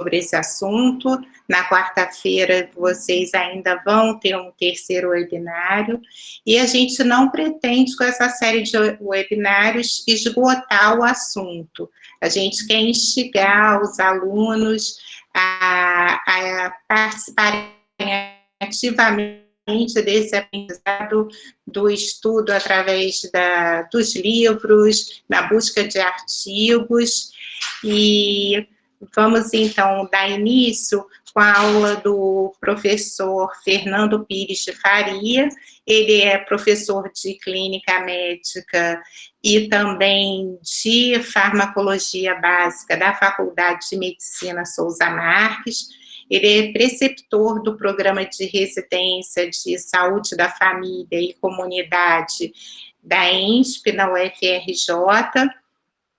sobre esse assunto. Na quarta-feira, vocês ainda vão ter um terceiro webinário, e a gente não pretende, com essa série de webinários, esgotar o assunto. A gente quer instigar os alunos a participarem ativamente desse aprendizado, do estudo através dos livros, na busca de artigos, e vamos, então, dar início com a aula do professor Fernando Pires de Faria. Ele é professor de clínica médica e também de farmacologia básica da Faculdade de Medicina Souza Marques. Ele é preceptor do programa de residência de saúde da família e comunidade da ENSP, na UFRJ.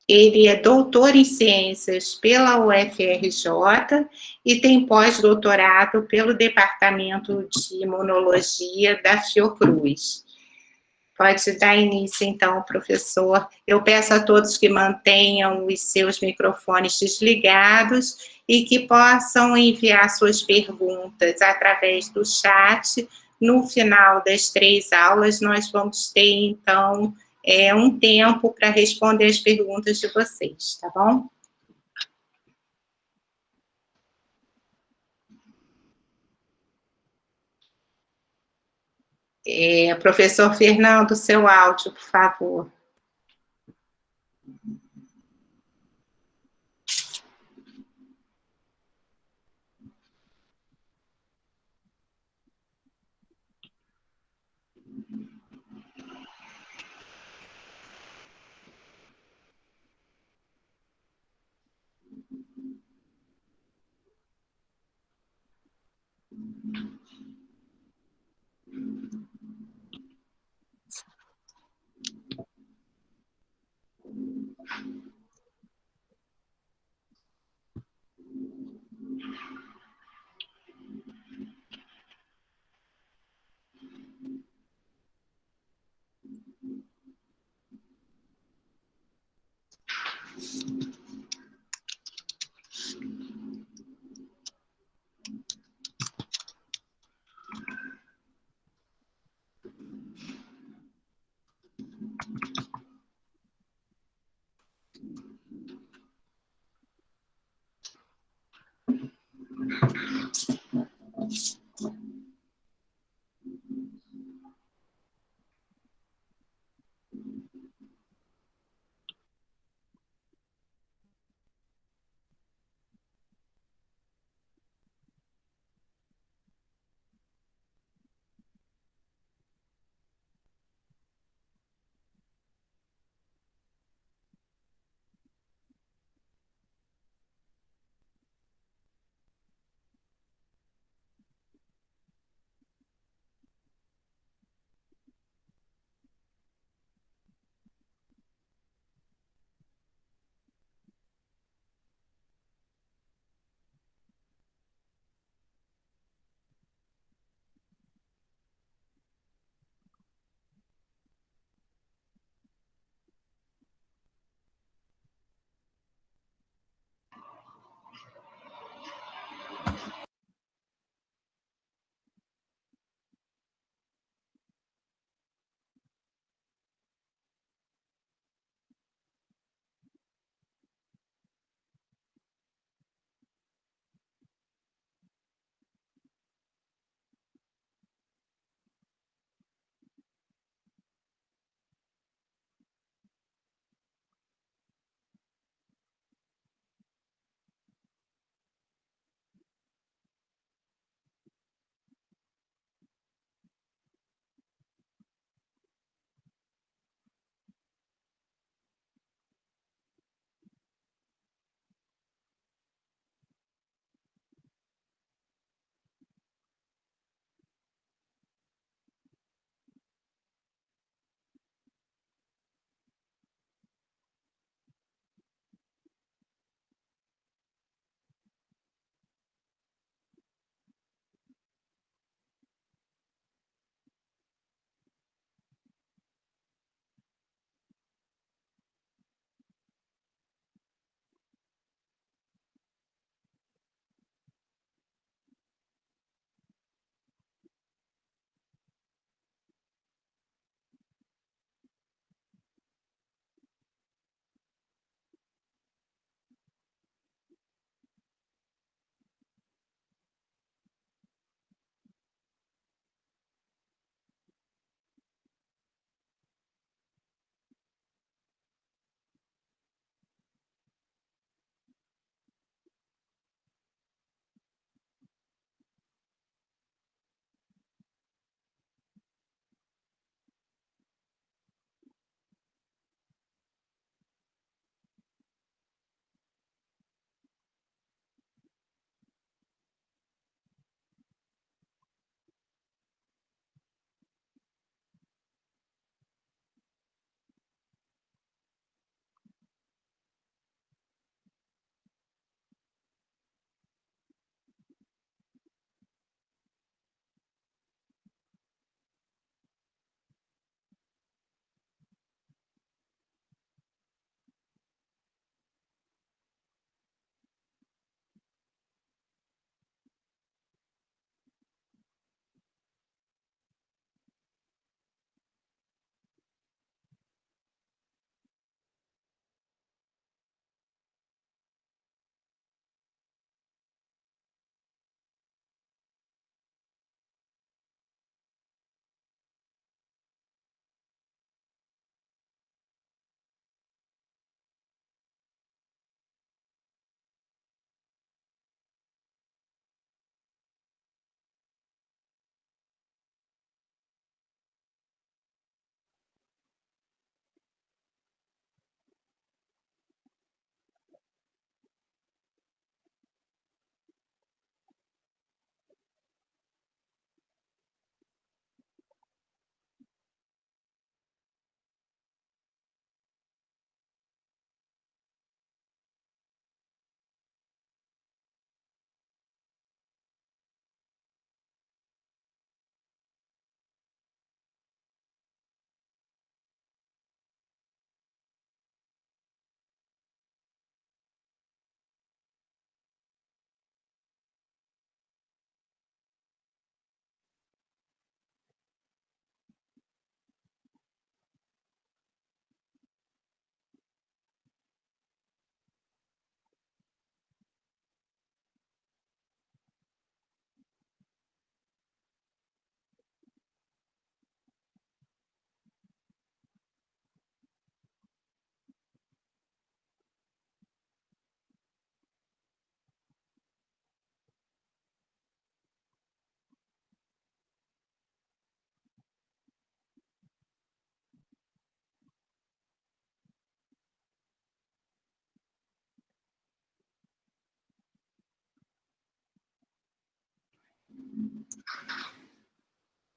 Ele é doutor em ciências pela UFRJ e tem pós-doutorado pelo Departamento de Imunologia da Fiocruz. Pode dar início, então, professor. Eu peço a todos que mantenham os seus microfones desligados e que possam enviar suas perguntas através do chat. No final das 3 aulas, nós vamos ter, então, um tempo para responder as perguntas de vocês, tá bom? Professor Fernando, seu áudio, por favor.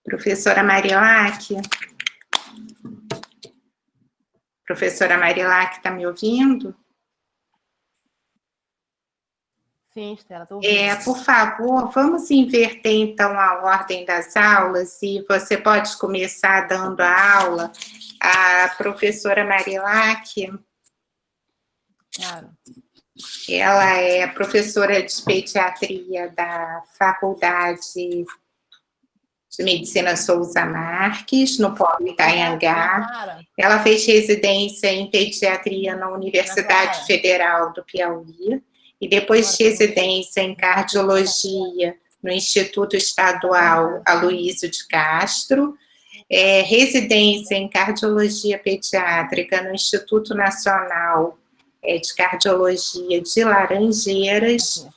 Professora Marilac? Professora Marilac, está me ouvindo? Sim, Estela, estou ouvindo. Por favor, vamos inverter, então, a ordem das aulas, e você pode começar dando a aula. A professora Marilac, Claro. ela é professora de pediatria da Faculdade de Medicina Souza Marques, no Polo Itanhangá. Ela fez residência em pediatria na Universidade Federal do Piauí, e depois de residência em cardiologia no Instituto Estadual Aloysio de Castro, residência em cardiologia pediátrica no Instituto Nacional de Cardiologia de Laranjeiras,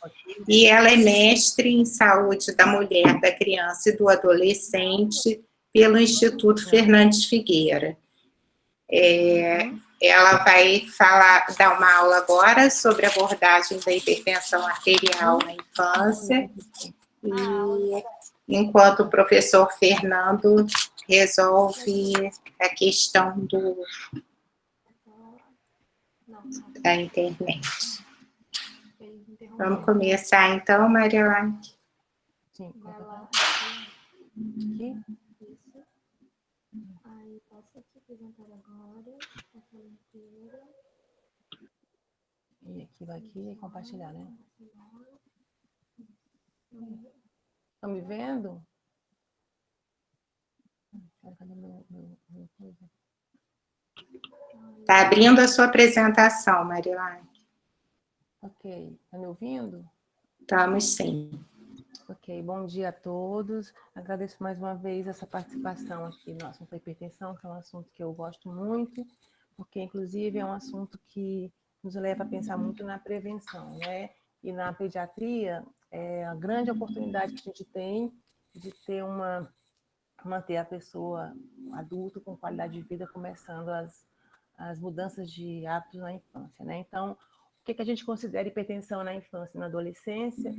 e ela é mestre em saúde da mulher, da criança e do adolescente pelo Instituto Fernandes Figueira. Ela vai dar uma aula agora sobre abordagem da hipertensão arterial na infância, e enquanto o professor Fernando resolve a questão da internet. Vamos começar então, Marilac? Sim. Aqui. Isso. Aí posso te apresentar agora a tela inteira. E aqui e compartilhar, né? Estão me vendo? Cadê meu coisa? Está abrindo a sua apresentação, Marilac. Ok. Está me ouvindo? Estamos sim. Ok, bom dia a todos. Agradeço mais uma vez essa participação aqui no assunto da hipertensão, que é um assunto que eu gosto muito, porque, inclusive, é um assunto que nos leva a pensar muito na prevenção, né? E na pediatria, é a grande oportunidade que a gente tem de ter manter a pessoa adulta com qualidade de vida, começando as mudanças de hábitos na infância, né? Então, o que a gente considera hipertensão na infância e na adolescência?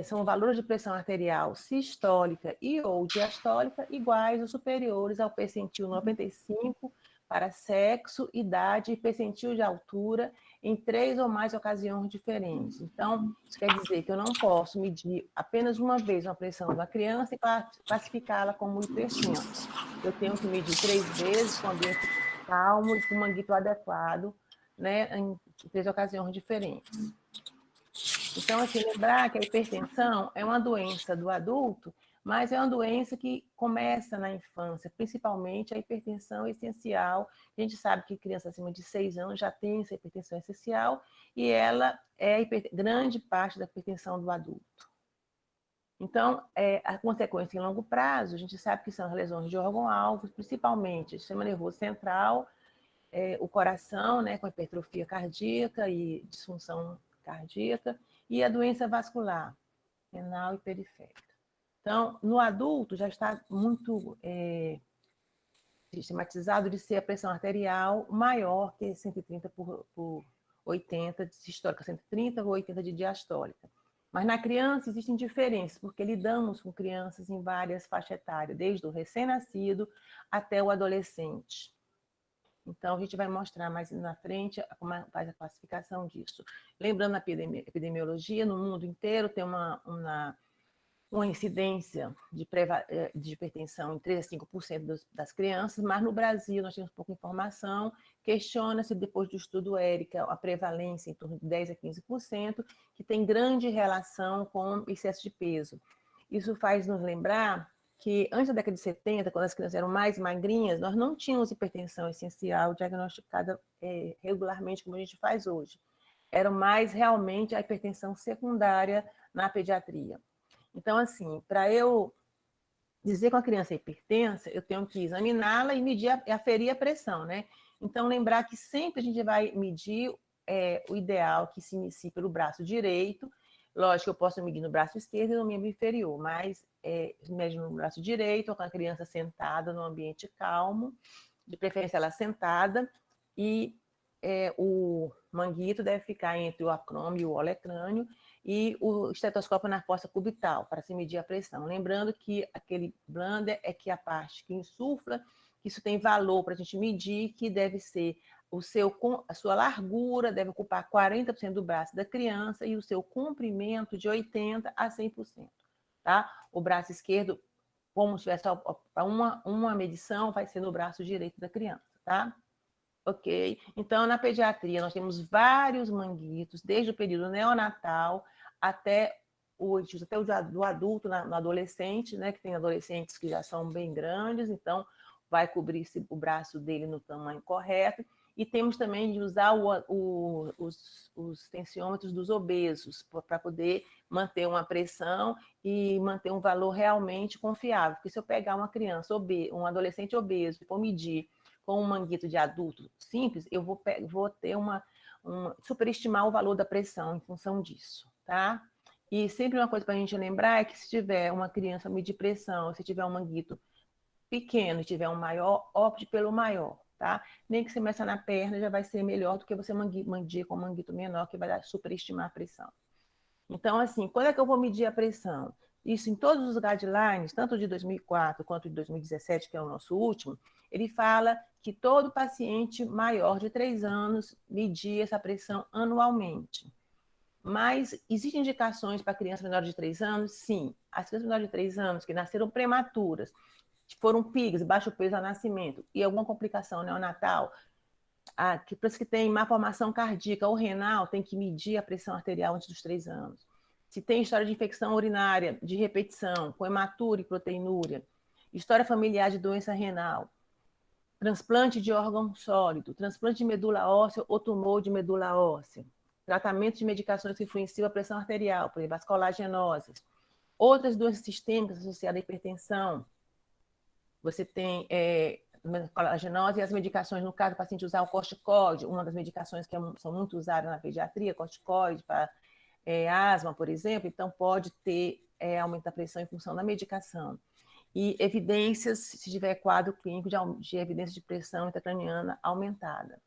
São valores de pressão arterial sistólica e ou diastólica iguais ou superiores ao percentil 95 para sexo, idade e percentil de altura em 3 ou mais ocasiões diferentes. Então, isso quer dizer que eu não posso medir apenas uma vez uma pressão da criança e classificá-la como hipertensa. Eu tenho que medir 3 vezes com ambiente calmo e com manguito adequado, né, em 3 ocasiões diferentes. Então, assim, lembrar que a hipertensão é uma doença do adulto, mas é uma doença que começa na infância, principalmente a hipertensão essencial. A gente sabe que criança acima de 6 anos já tem essa hipertensão essencial, e ela é grande parte da hipertensão do adulto. Então, a consequência em longo prazo, a gente sabe que são as lesões de órgão-alvo, principalmente o sistema nervoso central, o coração, né, com hipertrofia cardíaca e disfunção cardíaca, e a doença vascular, renal e periférica. Então, no adulto, já está muito sistematizado de ser a pressão arterial maior que 130 por 80, de sistólica 130 por 80 de diastólica. Mas na criança existem diferenças, porque lidamos com crianças em várias faixas etárias, desde o recém-nascido até o adolescente. Então, a gente vai mostrar mais na frente como faz a classificação disso. Lembrando, a epidemiologia, no mundo inteiro tem uma incidência de hipertensão em 3 a 5% das crianças, mas no Brasil nós temos pouca informação. Questiona-se, depois do estudo ERICA, a prevalência em torno de 10 a 15%, que tem grande relação com excesso de peso. Isso faz nos lembrar que antes da década de 70, quando as crianças eram mais magrinhas, nós não tínhamos hipertensão essencial diagnosticada regularmente como a gente faz hoje. Era mais realmente a hipertensão secundária na pediatria. Então, assim, para eu dizer que uma criança é hipertensa, eu tenho que examiná-la e aferir a pressão, né? Então, lembrar que sempre a gente vai medir o ideal que se inicie pelo braço direito. Lógico que eu posso medir no braço esquerdo e no membro inferior, mas mede no braço direito, ou com a criança sentada num ambiente calmo, de preferência ela sentada, e o manguito deve ficar entre o acrômio e o olecrânio, e o estetoscópio na fossa cubital, para se medir a pressão. Lembrando que aquele blunder é que a parte que insufla, que isso tem valor para a gente medir, que deve ser a sua largura deve ocupar 40% do braço da criança e o seu comprimento de 80% a 100%. Tá? O braço esquerdo, como se tivesse uma medição, vai ser no braço direito da criança. Tá? Ok? Então, na pediatria, nós temos vários manguitos, desde o período neonatal até o do adulto, no adolescente, né? Que tem adolescentes que já são bem grandes, então vai cobrir o braço dele no tamanho correto. E temos também de usar os tensiômetros dos obesos para poder manter uma pressão e manter um valor realmente confiável. Porque se eu pegar uma criança, um adolescente obeso, e for medir com um manguito de adulto simples, eu vou ter superestimar o valor da pressão em função disso, tá? E sempre uma coisa para a gente lembrar é que se tiver uma criança medir pressão, se tiver um manguito pequeno e tiver um maior, opte pelo maior, tá? Nem que você meça na perna, já vai ser melhor do que você medir com um manguito menor, que vai superestimar a pressão. Então, assim, quando é que eu vou medir a pressão? Isso em todos os guidelines, tanto de 2004 quanto de 2017, que é o nosso último, ele fala que todo paciente maior de 3 anos medir essa pressão anualmente. Mas existem indicações para crianças menores de 3 anos? Sim. As crianças menores de 3 anos que nasceram prematuras, foram PIGs, baixo peso ao nascimento, e alguma complicação neonatal, que para os que têm má formação cardíaca ou renal, tem que medir a pressão arterial antes dos 3 anos. Se tem história de infecção urinária de repetição, com hematura e proteinúria, história familiar de doença renal, transplante de órgão sólido, transplante de medula óssea ou tumor de medula óssea, tratamento de medicações que influenciam a pressão arterial, por exemplo, as colagenosas, outras doenças sistêmicas associadas à hipertensão. Você tem colagenose e as medicações, no caso, o paciente usar o corticoide, uma das medicações que são muito usadas na pediatria, corticoide para asma, por exemplo, então pode ter aumento da pressão em função da medicação. E evidências, se tiver quadro clínico de evidência de pressão intracraniana aumentada.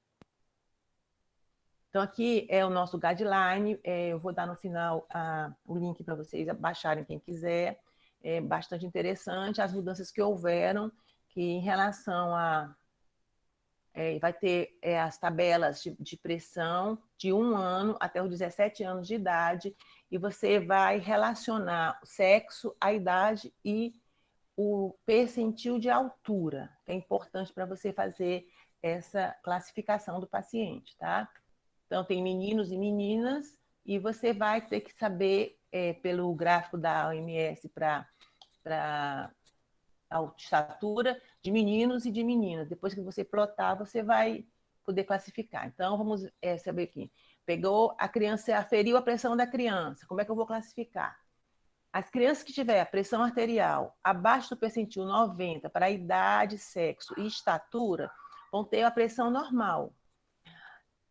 Então, aqui é o nosso guideline, eu vou dar no final o link para vocês baixarem quem quiser, é bastante interessante as mudanças que houveram, que em relação vai ter as tabelas de pressão de 1 ano até os 17 anos de idade, e você vai relacionar o sexo, a idade e o percentil de altura, que é importante para você fazer essa classificação do paciente, tá? Então, tem meninos e meninas, e você vai ter que saber, pelo gráfico da OMS para a estatura de meninos e de meninas. Depois que você plotar, você vai poder classificar. Então, vamos saber aqui. Pegou a criança, aferiu a pressão da criança. Como é que eu vou classificar? As crianças que tiver a pressão arterial abaixo do percentil 90 para a idade, sexo e estatura, vão ter a pressão normal.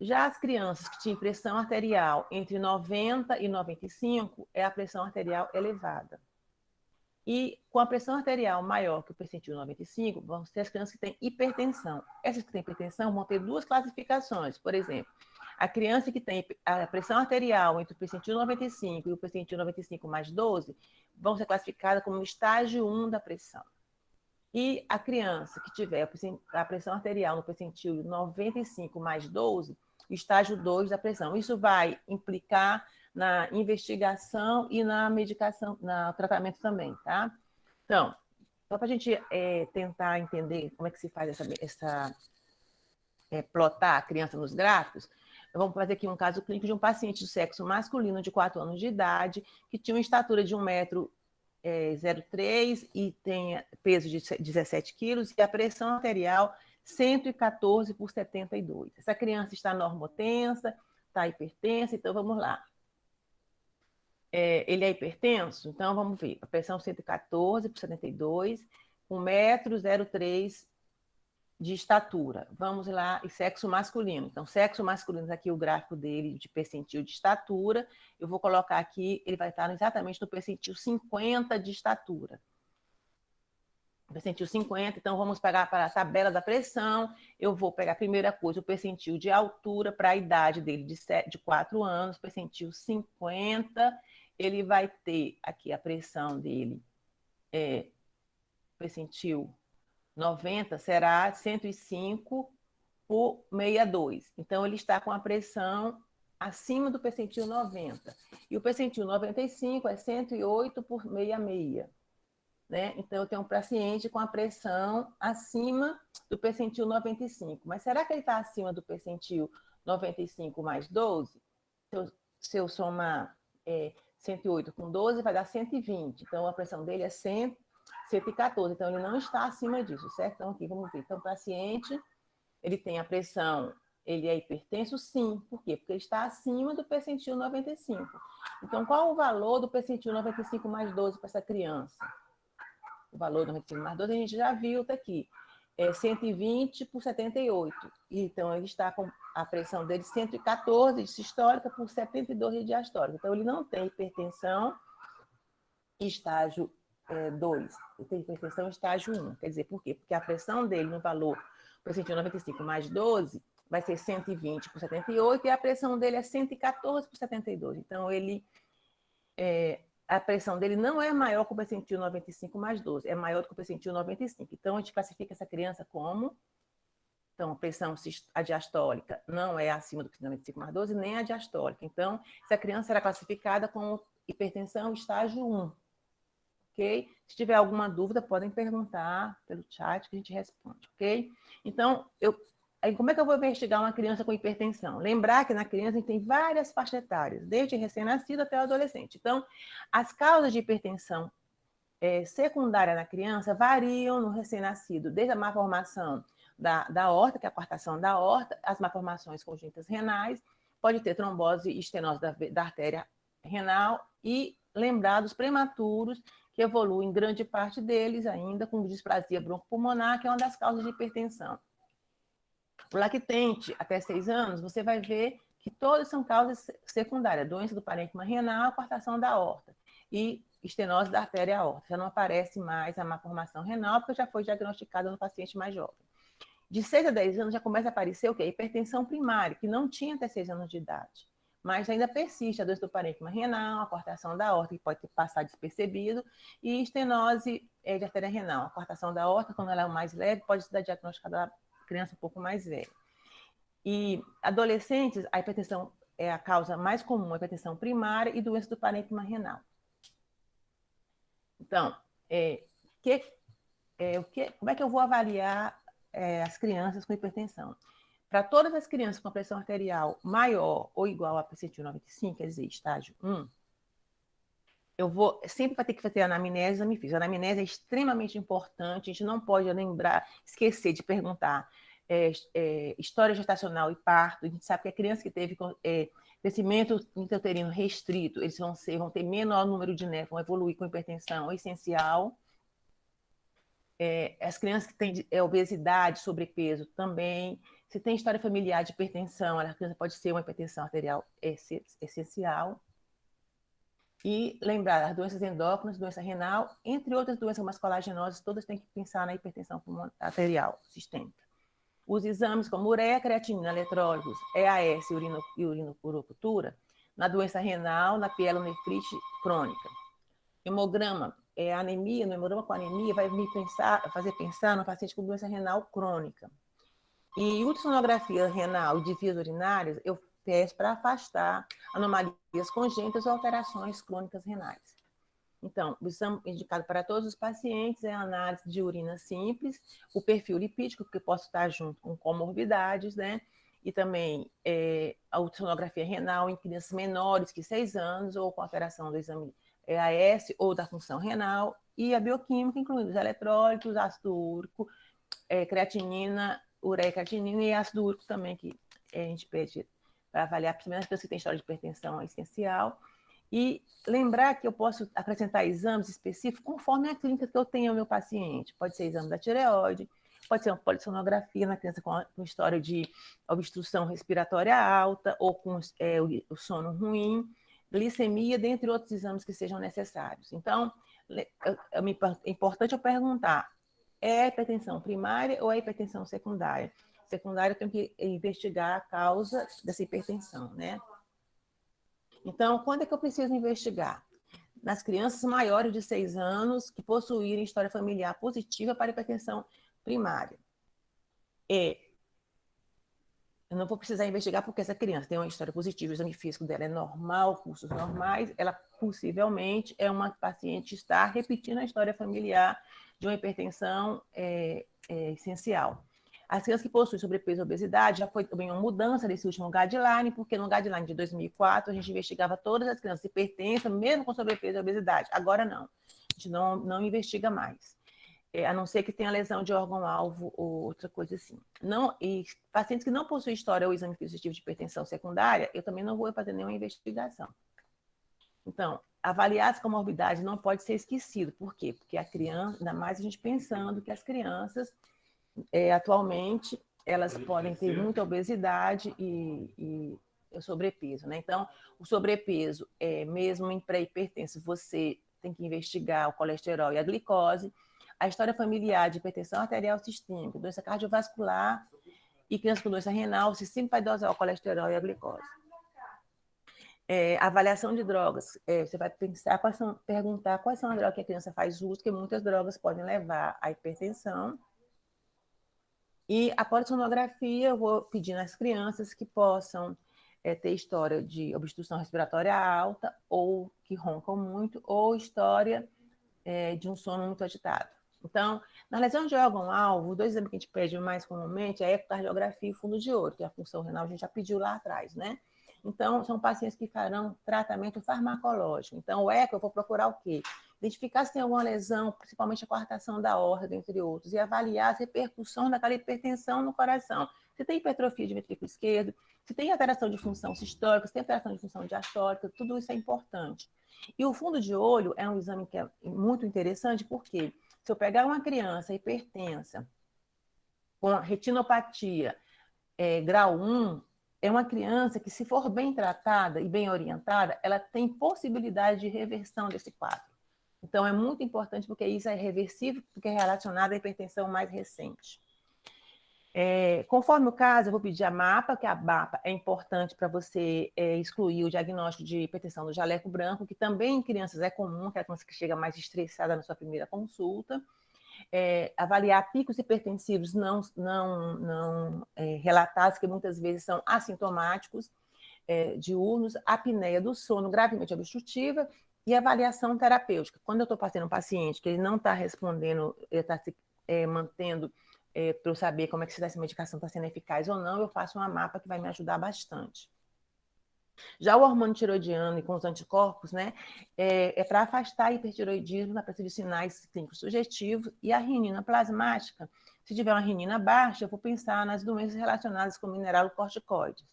Já as crianças que tinham pressão arterial entre 90 e 95 é a pressão arterial elevada. E com a pressão arterial maior que o percentil 95, vão ser as crianças que têm hipertensão. Essas que têm hipertensão vão ter 2 classificações. Por exemplo, a criança que tem a pressão arterial entre o percentil 95 e o percentil 95 mais 12 vão ser classificadas como estágio 1 da pressão. E a criança que tiver a pressão arterial no percentil 95 mais 12, estágio 2 da pressão. Isso vai implicar na investigação e na medicação, no tratamento também, tá? Então, só para a gente tentar entender como é que se faz plotar a criança nos gráficos, vamos fazer aqui um caso clínico de um paciente de sexo masculino de 4 anos de idade, que tinha uma estatura de 1,03 m e tem peso de 17 quilos e a pressão arterial 114 por 72. Essa criança está normotensa, está hipertensa, então vamos lá. Ele é hipertenso? Então vamos ver. A pressão 114 por 72, 1,03 m de estatura. Vamos lá, e sexo masculino. Então, sexo masculino, aqui o gráfico dele de percentil de estatura. Eu vou colocar aqui, ele vai estar exatamente no percentil 50 de estatura. percentil 50, então vamos pegar para a tabela da pressão. Eu vou pegar a primeira coisa, o percentil de altura para a idade dele de 4 anos, percentil 50, ele vai ter aqui a pressão dele, percentil 90, será 105 por 62. Então, ele está com a pressão acima do percentil 90. E o percentil 95 é 108 por 66. Né? Então, eu tenho um paciente com a pressão acima do percentil 95. Mas será que ele está acima do percentil 95 mais 12? Se eu somar 108 com 12, vai dar 120. Então, a pressão dele é 114. Então, ele não está acima disso, certo? Então, aqui, vamos ver. Então, o paciente, ele tem a pressão, ele é hipertenso? Sim. Por quê? Porque ele está acima do percentil 95. Então, qual o valor do percentil 95 mais 12 para essa criança? O valor do 95 mais 12 a gente já viu, está aqui. É 120 por 78. Então, ele está com a pressão dele 114 de sistólica por 72 de diastólica. Então, ele não tem hipertensão estágio 2. Ele tem hipertensão estágio 1. Quer dizer, por quê? Porque a pressão dele no valor percentil 95 mais 12 vai ser 120 por 78 e a pressão dele é 114 por 72. Então, a pressão dele não é maior que o percentil 95 mais 12, é maior do que o percentil 95. Então, a gente classifica essa criança como... Então, a pressão diastólica não é acima do 95 mais 12, nem a diastólica. Então, essa criança será classificada como hipertensão estágio 1. Ok? Se tiver alguma dúvida, podem perguntar pelo chat que a gente responde, ok? Então, como é que eu vou investigar uma criança com hipertensão? Lembrar que na criança a gente tem várias faixas etárias, desde recém-nascido até o adolescente. Então, as causas de hipertensão secundária na criança variam no recém-nascido, desde a malformação da aorta, que é a coartação da aorta, as malformações congênitas renais, pode ter trombose e estenose da artéria renal e lembrar dos prematuros, que evoluem grande parte deles ainda com displasia broncopulmonar, que é uma das causas de hipertensão. O lactente, até 6 anos, você vai ver que todas são causas secundárias, doença do parênquima renal, coartação da aorta e estenose da artéria aorta. Já não aparece mais a malformação renal, porque já foi diagnosticada no paciente mais jovem. De 6 a 10 anos já começa a aparecer o quê? Hipertensão primária, que não tinha até 6 anos de idade. Mas ainda persiste a doença do parênquima renal, a coartação da aorta, que pode passar despercebido, e estenose de artéria renal. A coartação da aorta, quando ela é mais leve, pode ser diagnosticada na criança um pouco mais velha. E adolescentes, a hipertensão é a causa mais comum, a hipertensão primária e doença do parênquima renal. Então, como é que eu vou avaliar as crianças com hipertensão? Para todas as crianças com pressão arterial maior ou igual a percentil 95, quer dizer, estágio 1, sempre vai ter que fazer anamnese e exame físico. A anamnese é extremamente importante, a gente não pode esquecer de perguntar história gestacional e parto. A gente sabe que a criança que teve crescimento intrauterino restrito, eles vão ter menor número de néfron, vão evoluir com hipertensão essencial. As crianças que têm obesidade, sobrepeso também. Se tem história familiar de hipertensão, a criança pode ser uma hipertensão arterial essencial. E lembrar, as doenças endócrinas, doença renal, entre outras doenças como as colagenosas, todas têm que pensar na hipertensão arterial sistêmica. Os exames como ureia, creatinina, eletrólitos, EAS e urinocultura, na doença renal, na pielonefrite crônica. Hemograma, anemia, no hemograma com anemia, vai fazer pensar no paciente com doença renal crônica. E ultrassonografia renal e de vias urinárias, eu peço para afastar anomalias congênitas ou alterações crônicas renais. Então, o exame indicado para todos os pacientes é a análise de urina simples, o perfil lipídico, que posso estar junto com comorbidades, né? E também a ultrassonografia renal em crianças menores que 6 anos, ou com alteração do exame EAS ou da função renal, e a bioquímica, incluindo os eletrólitos, ácido úrico, creatinina, ureia creatinina e ácido úrico também, que a gente pede para avaliar, principalmente as pessoas que têm história de hipertensão essencial. E lembrar que eu posso acrescentar exames específicos conforme a clínica que eu tenho ao meu paciente. Pode ser exame da tireoide, pode ser uma polissonografia na criança com história de obstrução respiratória alta ou com o sono ruim, glicemia, dentre outros exames que sejam necessários. Então, é importante eu perguntar é hipertensão primária ou é hipertensão secundária? Secundária, eu tenho que investigar a causa dessa hipertensão, né? Então, quando é que eu preciso investigar? Nas crianças maiores de 6 anos que possuírem história familiar positiva para hipertensão primária. Eu não vou precisar investigar porque essa criança tem uma história positiva, o exame físico dela é normal, cursos normais, ela possivelmente é uma paciente que está repetindo a história familiar de uma hipertensão essencial. As crianças que possuem sobrepeso e obesidade, já foi também uma mudança nesse último guideline, porque no guideline de 2004 a gente investigava todas as crianças hipertensas, mesmo com sobrepeso e obesidade. Agora não, a gente não investiga mais. A não ser que tenha lesão de órgão-alvo ou outra coisa assim. E pacientes que não possuem história ou exame físico de hipertensão secundária, eu também não vou fazer nenhuma investigação. Então, avaliar as comorbidades não pode ser esquecido. Por quê? Porque a criança, ainda mais a gente pensando que as crianças, atualmente, elas podem ter muita obesidade e sobrepeso, né? Então, o sobrepeso, mesmo em pré-hipertenso, você tem que investigar o colesterol e a glicose. A história familiar de hipertensão arterial sistêmica, doença cardiovascular e criança com doença renal, você sempre vai dosar o colesterol e a glicose. Avaliação de drogas, você vai perguntar quais são as drogas que a criança faz uso, porque muitas drogas podem levar à hipertensão. E a polissonografia, eu vou pedir nas crianças que possam ter história de obstrução respiratória alta, ou que roncam muito, ou história de um sono muito agitado. Então, na lesão de órgão-alvo, 2 exames que a gente pede mais comumente é a ecocardiografia e o fundo de ouro, que é a função renal a gente já pediu lá atrás, né? Então, são pacientes que farão tratamento farmacológico. Então, o eco, eu vou procurar o quê? Identificar se tem alguma lesão, principalmente a coartação da aorta, entre outros, e avaliar a repercussão daquela hipertensão no coração. Se tem hipertrofia de ventrículo esquerdo, se tem alteração de função sistólica, se tem alteração de função diastólica, tudo isso é importante. E o fundo de olho é um exame que é muito interessante, porque se eu pegar uma criança hipertensa com retinopatia grau 1, é uma criança que, se for bem tratada e bem orientada, ela tem possibilidade de reversão desse quadro. Então, é muito importante, porque isso é reversível, porque é relacionado à hipertensão mais recente. Conforme o caso, eu vou pedir a MAPA, que a MAPA é importante para você excluir o diagnóstico de hipertensão do jaleco branco, que também em crianças é comum, que é a criança que chega mais estressada na sua primeira consulta. Avaliar picos hipertensivos não relatados, que muitas vezes são assintomáticos, diurnos, apneia do sono gravemente obstrutiva e avaliação terapêutica. Quando eu estou fazendo um paciente que ele não está respondendo, ele está se mantendo, para eu saber como é que essa medicação está sendo eficaz ou não, eu faço uma MAPA que vai me ajudar bastante. Já o hormônio tiroidiano e com os anticorpos, né, para afastar hipertiroidismo na presença de sinais clínicos sugestivos, e a renina plasmática, se tiver uma renina baixa, eu vou pensar nas doenças relacionadas com mineralocorticoides.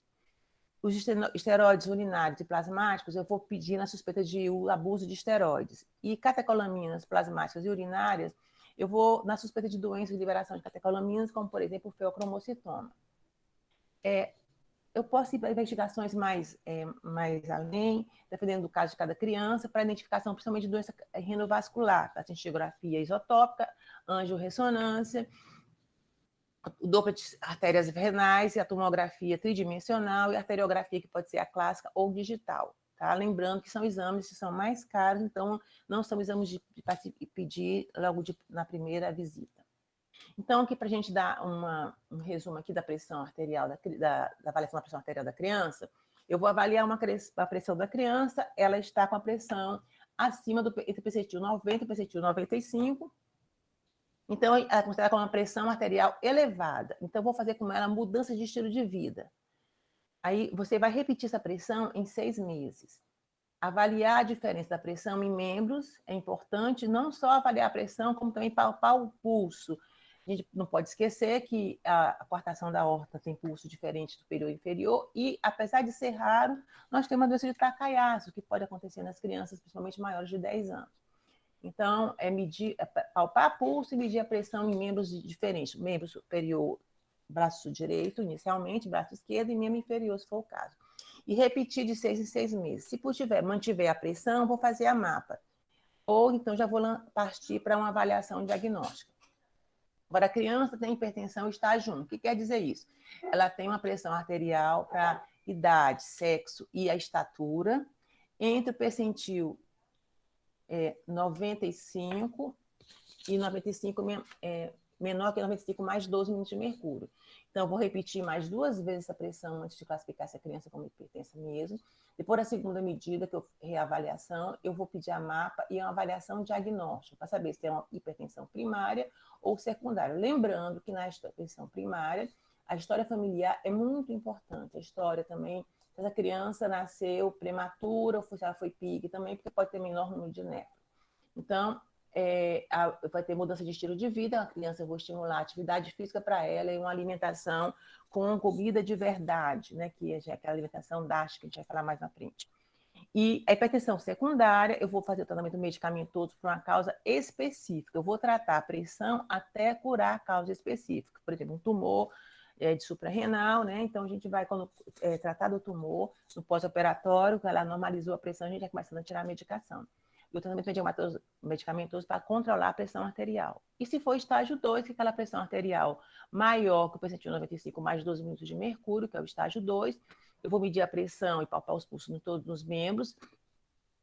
Os esteroides urinários e plasmáticos, eu vou pedir na suspeita de abuso de esteroides. E catecolaminas plasmáticas e urinárias, eu vou na suspeita de doenças de liberação de catecolaminas, como, por exemplo, o feocromocitoma. Eu posso ir para investigações mais além, dependendo do caso de cada criança, para identificação principalmente de doença renovascular, a cintilografia isotópica, angiorressonância, o Doppler de artérias renais e a tomografia tridimensional e a arteriografia, que pode ser a clássica ou digital. Tá? Lembrando que são exames que são mais caros, então não são exames de pedir logo na primeira visita. Então, aqui para a gente dar um resumo aqui da pressão arterial, da avaliação da pressão arterial da criança, eu vou avaliar a pressão da criança, ela está com a pressão acima entre percentil 90 e percentil 95, então ela é considerada como uma pressão arterial elevada. Então, eu vou fazer com ela mudança de estilo de vida. Aí, você vai repetir essa pressão em 6 meses. Avaliar a diferença da pressão em membros é importante, não só avaliar a pressão, como também palpar o pulso. A gente não pode esquecer que a coartação da aorta tem pulso diferente do superior e inferior, e, apesar de ser raro, nós temos uma doença de Takayasu, que pode acontecer nas crianças, principalmente maiores de 10 anos. Então, palpar pulso e medir a pressão em membros diferentes. Membro superior, braço direito, inicialmente, braço esquerdo, e membro inferior, se for o caso. E repetir de 6 em 6 meses. Se mantiver a pressão, vou fazer a MAPA. Ou então já vou partir para uma avaliação diagnóstica. Agora, a criança tem hipertensão estágio 1. O que quer dizer isso? Ela tem uma pressão arterial para idade, sexo e a estatura, entre o percentil 95 e 95 menor que 95 mais 12 minutos de mercúrio. Então, eu vou repetir mais 2 vezes essa pressão antes de classificar essa criança como hipertensa mesmo. Depois da segunda medida, que eu reavaliação, eu vou pedir a mapa e uma avaliação diagnóstica, para saber se é uma hipertensão primária ou secundária. Lembrando que na hipertensão primária, a história familiar é muito importante. A história também, se essa criança nasceu prematura ou se ela foi PIG também, porque pode ter menor número de neto. Então, vai ter mudança de estilo de vida, a criança, eu vou estimular a atividade física para ela e uma alimentação com comida de verdade, né, que é aquela alimentação DASH, que a gente vai falar mais na frente. E a hipertensão secundária, eu vou fazer o tratamento medicamentoso por uma causa específica, eu vou tratar a pressão até curar a causa específica, por exemplo, um tumor de suprarrenal, né, então a gente vai, quando tratar do tumor, no pós-operatório, que ela normalizou a pressão, a gente vai começando a tirar a medicação. E o tratamento medicamentoso para controlar a pressão arterial. E se for estágio 2, que é aquela pressão arterial maior que o percentil 95 mais 12 minutos de mercúrio, que é o estágio 2, eu vou medir a pressão e palpar os pulsos em todos os membros.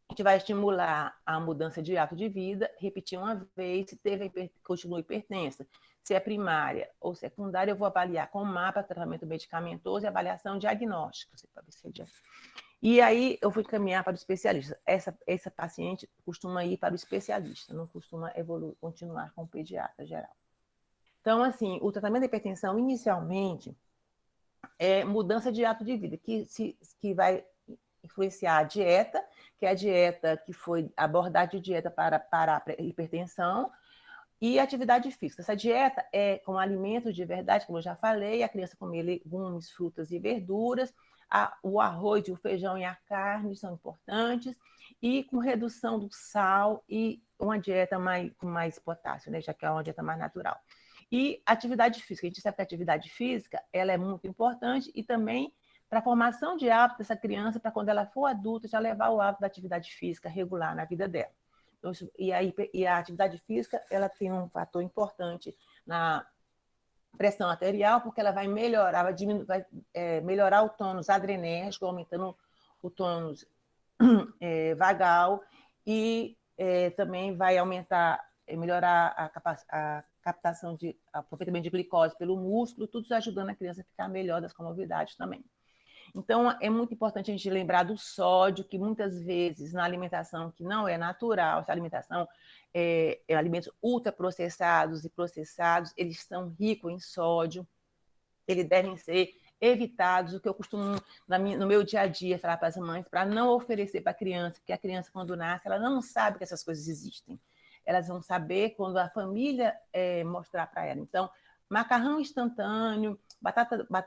A gente vai estimular a mudança de hábito de vida, repetir uma vez, se continua hipertensa. Se é primária ou secundária, eu vou avaliar com mapa, tratamento medicamentoso e avaliação diagnóstica. E aí eu fui caminhar para o especialista. Essa paciente costuma ir para o especialista, não costuma continuar com o pediatra geral. Então, assim, o tratamento da hipertensão, inicialmente, é mudança de hábito de vida, que vai influenciar a dieta, que é a dieta que foi abordagem de dieta para parar a hipertensão, e atividade física. Essa dieta é com alimentos de verdade, como eu já falei, a criança comer legumes, frutas e verduras, o arroz, o feijão e a carne são importantes, e com redução do sal e uma dieta com mais potássio, né, já que é uma dieta mais natural. E atividade física, a gente sabe que a atividade física ela é muito importante e também para a formação de hábito dessa criança, para quando ela for adulta, já levar o hábito da atividade física regular na vida dela. Então, e a atividade física ela tem um fator importante na pressão arterial, porque ela vai melhorar, vai melhorar o tônus adrenérgico, aumentando o tônus vagal, e também vai melhorar a captação aproveitamento de glicose pelo músculo, tudo isso ajudando a criança a ficar melhor das comorbidades também. Então, é muito importante a gente lembrar do sódio, que muitas vezes na alimentação que não é natural, essa alimentação alimentos ultraprocessados e processados, eles são ricos em sódio, eles devem ser evitados, o que eu costumo, no meu dia a dia, falar para as mães, para não oferecer para a criança, porque a criança, quando nasce, ela não sabe que essas coisas existem. Elas vão saber quando a família mostrar para ela. Então, macarrão instantâneo,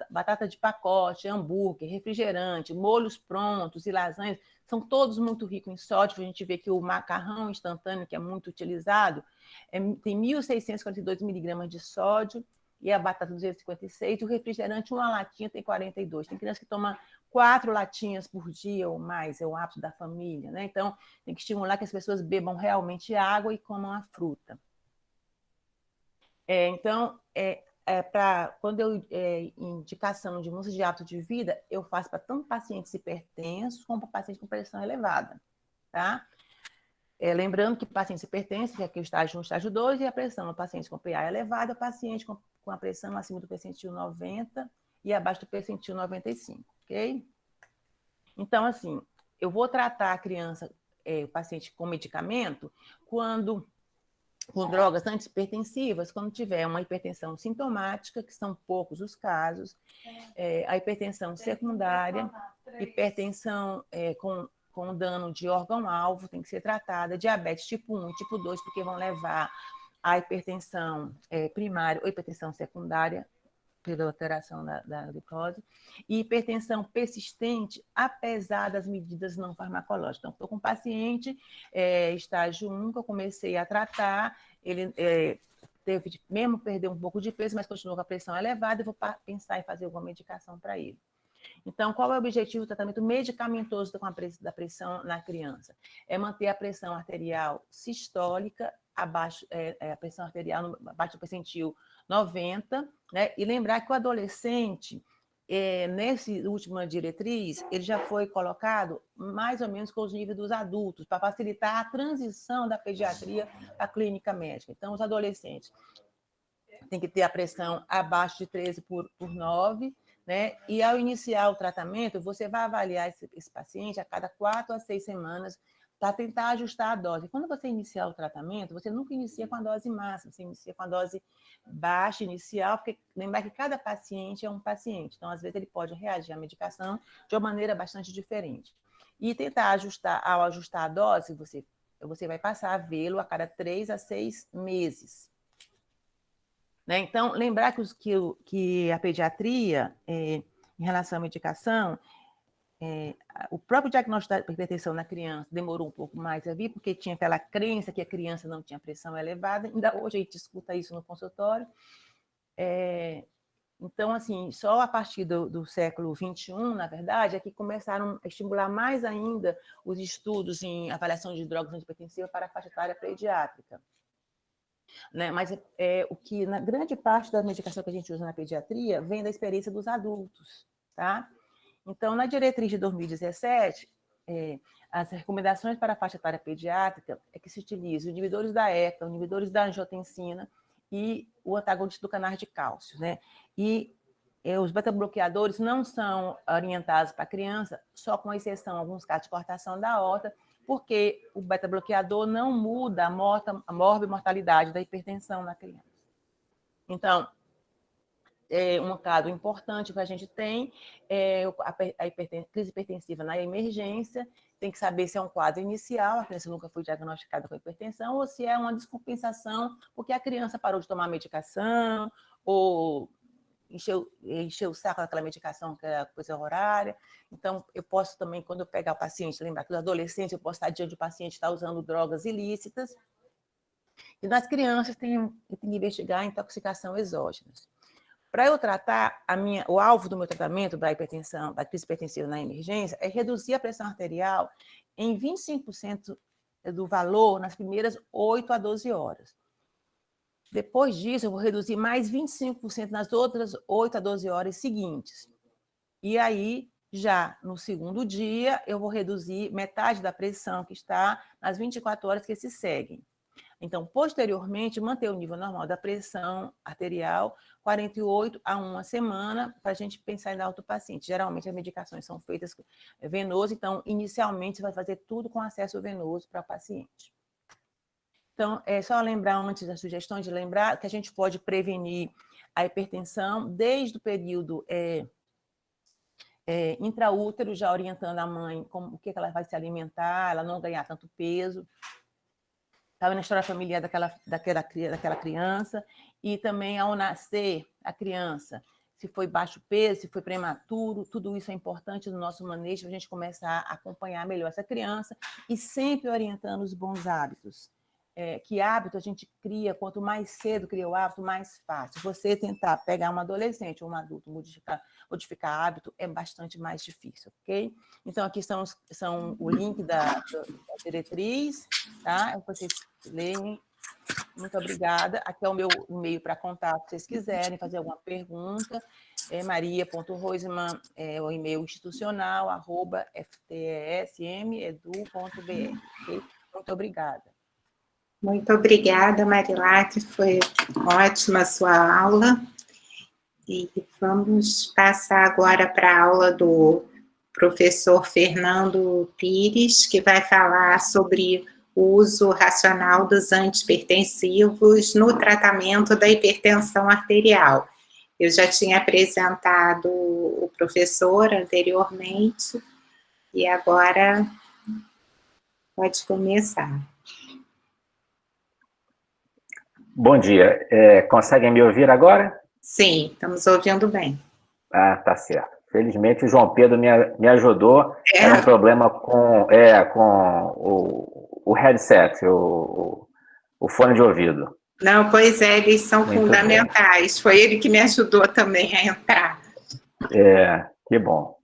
batata de pacote, hambúrguer, refrigerante, molhos prontos e lasanhas, são todos muito ricos em sódio. A gente vê que o macarrão instantâneo, que é muito utilizado, tem 1.642 miligramas de sódio, e a batata 256, e o refrigerante, uma latinha tem 42. Tem criança que toma 4 latinhas por dia ou mais, é o hábito da família, né? Então, tem que estimular que as pessoas bebam realmente água e comam a fruta. Então, quando eu indicação de mudança de hábito de vida, eu faço para tanto pacientes hipertensos como para pacientes com pressão elevada, tá? Lembrando que pacientes hipertensos, que aqui é o estágio 1, estágio 2, e a pressão no paciente com PA elevada, o paciente com a pressão acima do percentil 90 e abaixo do percentil 95, ok? Então, assim, eu vou tratar a criança, o paciente com medicamento, com drogas antihipertensivas, quando tiver uma hipertensão sintomática, que são poucos os casos, a hipertensão secundária, hipertensão com dano de órgão-alvo, tem que ser tratada, diabetes tipo 1 e tipo 2, porque vão levar a hipertensão primária ou hipertensão secundária, pela alteração da glicose, e hipertensão persistente, apesar das medidas não farmacológicas. Então, estou com um paciente, estágio 1, que eu comecei a tratar, ele teve mesmo perder um pouco de peso, mas continuou com a pressão elevada, e vou pensar em fazer alguma medicação para ele. Então, qual é o objetivo do tratamento medicamentoso da pressão na criança? É manter a pressão arterial sistólica abaixo, a pressão arterial abaixo do percentil 90, né? E lembrar que o adolescente, nessa última diretriz, ele já foi colocado mais ou menos com os níveis dos adultos, para facilitar a transição da pediatria para a clínica médica. Então, os adolescentes têm que ter a pressão abaixo de 13 por 9, né? E ao iniciar o tratamento, você vai avaliar esse paciente a cada 4 a 6 semanas para tentar ajustar a dose. Quando você iniciar o tratamento, você nunca inicia com a dose máxima, você inicia com a dose baixa inicial, porque lembrar que cada paciente é um paciente, então às vezes ele pode reagir à medicação de uma maneira bastante diferente. E tentar ajustar, ao ajustar a dose, você vai passar a vê-lo a cada 3 a 6 meses. Né? Então, lembrar que a pediatria, em relação à medicação, o próprio diagnóstico da hipertensão na criança demorou um pouco mais a vir, porque tinha aquela crença que a criança não tinha pressão elevada. Ainda hoje a gente escuta isso no consultório. Então, assim, só a partir do século XXI, na verdade, é que começaram a estimular mais ainda os estudos em avaliação de drogas antihipertensivas para a faixa etária pediátrica. Né? Mas o que, na grande parte da medicação que a gente usa na pediatria, vem da experiência dos adultos, tá? Então, na diretriz de 2017, as recomendações para a faixa etária pediátrica é que se utilize os inibidores da ECA, os inibidores da angiotensina e o antagonista do canal de cálcio, né? E os beta-bloqueadores não são orientados para a criança, só com exceção, em alguns casos, de cortação da aorta, porque o beta-bloqueador não muda a morbimortalidade da hipertensão na criança. Então, um caso importante que a gente tem é a crise hipertensiva na emergência. Tem que saber se é um quadro inicial, a criança nunca foi diagnosticada com hipertensão, ou se é uma descompensação, porque a criança parou de tomar medicação, ou encheu o saco daquela medicação que é coisa horária. Então, eu posso também, quando eu pegar o paciente, lembrar que os adolescentes, eu posso estar diante do paciente que está usando drogas ilícitas. E nas crianças, tem que investigar a intoxicação exógena. Para eu tratar, o alvo do meu tratamento da hipertensão, da crise hipertensiva na emergência, é reduzir a pressão arterial em 25% do valor nas primeiras 8 a 12 horas. Depois disso, eu vou reduzir mais 25% nas outras 8 a 12 horas seguintes. E aí, já no segundo dia, eu vou reduzir metade da pressão que está nas 24 horas que se seguem. Então, posteriormente, manter o nível normal da pressão arterial 48 a 1 semana, para a gente pensar em dar outro paciente. Geralmente, as medicações são feitas venoso, então, inicialmente, você vai fazer tudo com acesso venoso para o paciente. Então, é só lembrar, antes das sugestões, de lembrar que a gente pode prevenir a hipertensão desde o período intraútero, já orientando a mãe o que ela vai se alimentar, ela não ganhar tanto peso. Estava na história familiar daquela criança, e também ao nascer a criança, se foi baixo peso, se foi prematuro, tudo isso é importante no nosso manejo, para a gente começar a acompanhar melhor essa criança, e sempre orientando os bons hábitos. Que hábito a gente cria, quanto mais cedo cria o hábito, mais fácil. Você tentar pegar um adolescente ou um adulto, modificar hábito, é bastante mais difícil, ok? Então, aqui são o link da diretriz, tá? Vocês leem. Muito obrigada. Aqui é o meu e-mail para contato, se vocês quiserem fazer alguma pergunta. maria.roseman, o e-mail institucional, @ftesmedu.br. Okay? Muito obrigada. Muito obrigada, Marilate, foi ótima a sua aula. E vamos passar agora para a aula do professor Fernando Pires, que vai falar sobre o uso racional dos antihipertensivos no tratamento da hipertensão arterial. Eu já tinha apresentado o professor anteriormente, e agora pode começar. Bom dia. Conseguem me ouvir agora? Sim, estamos ouvindo bem. Ah, tá certo. Felizmente o João Pedro me ajudou. Era um problema com o headset, o fone de ouvido. Não, pois é, eles são muito fundamentais. Bem. Foi ele que me ajudou também a entrar. Que bom.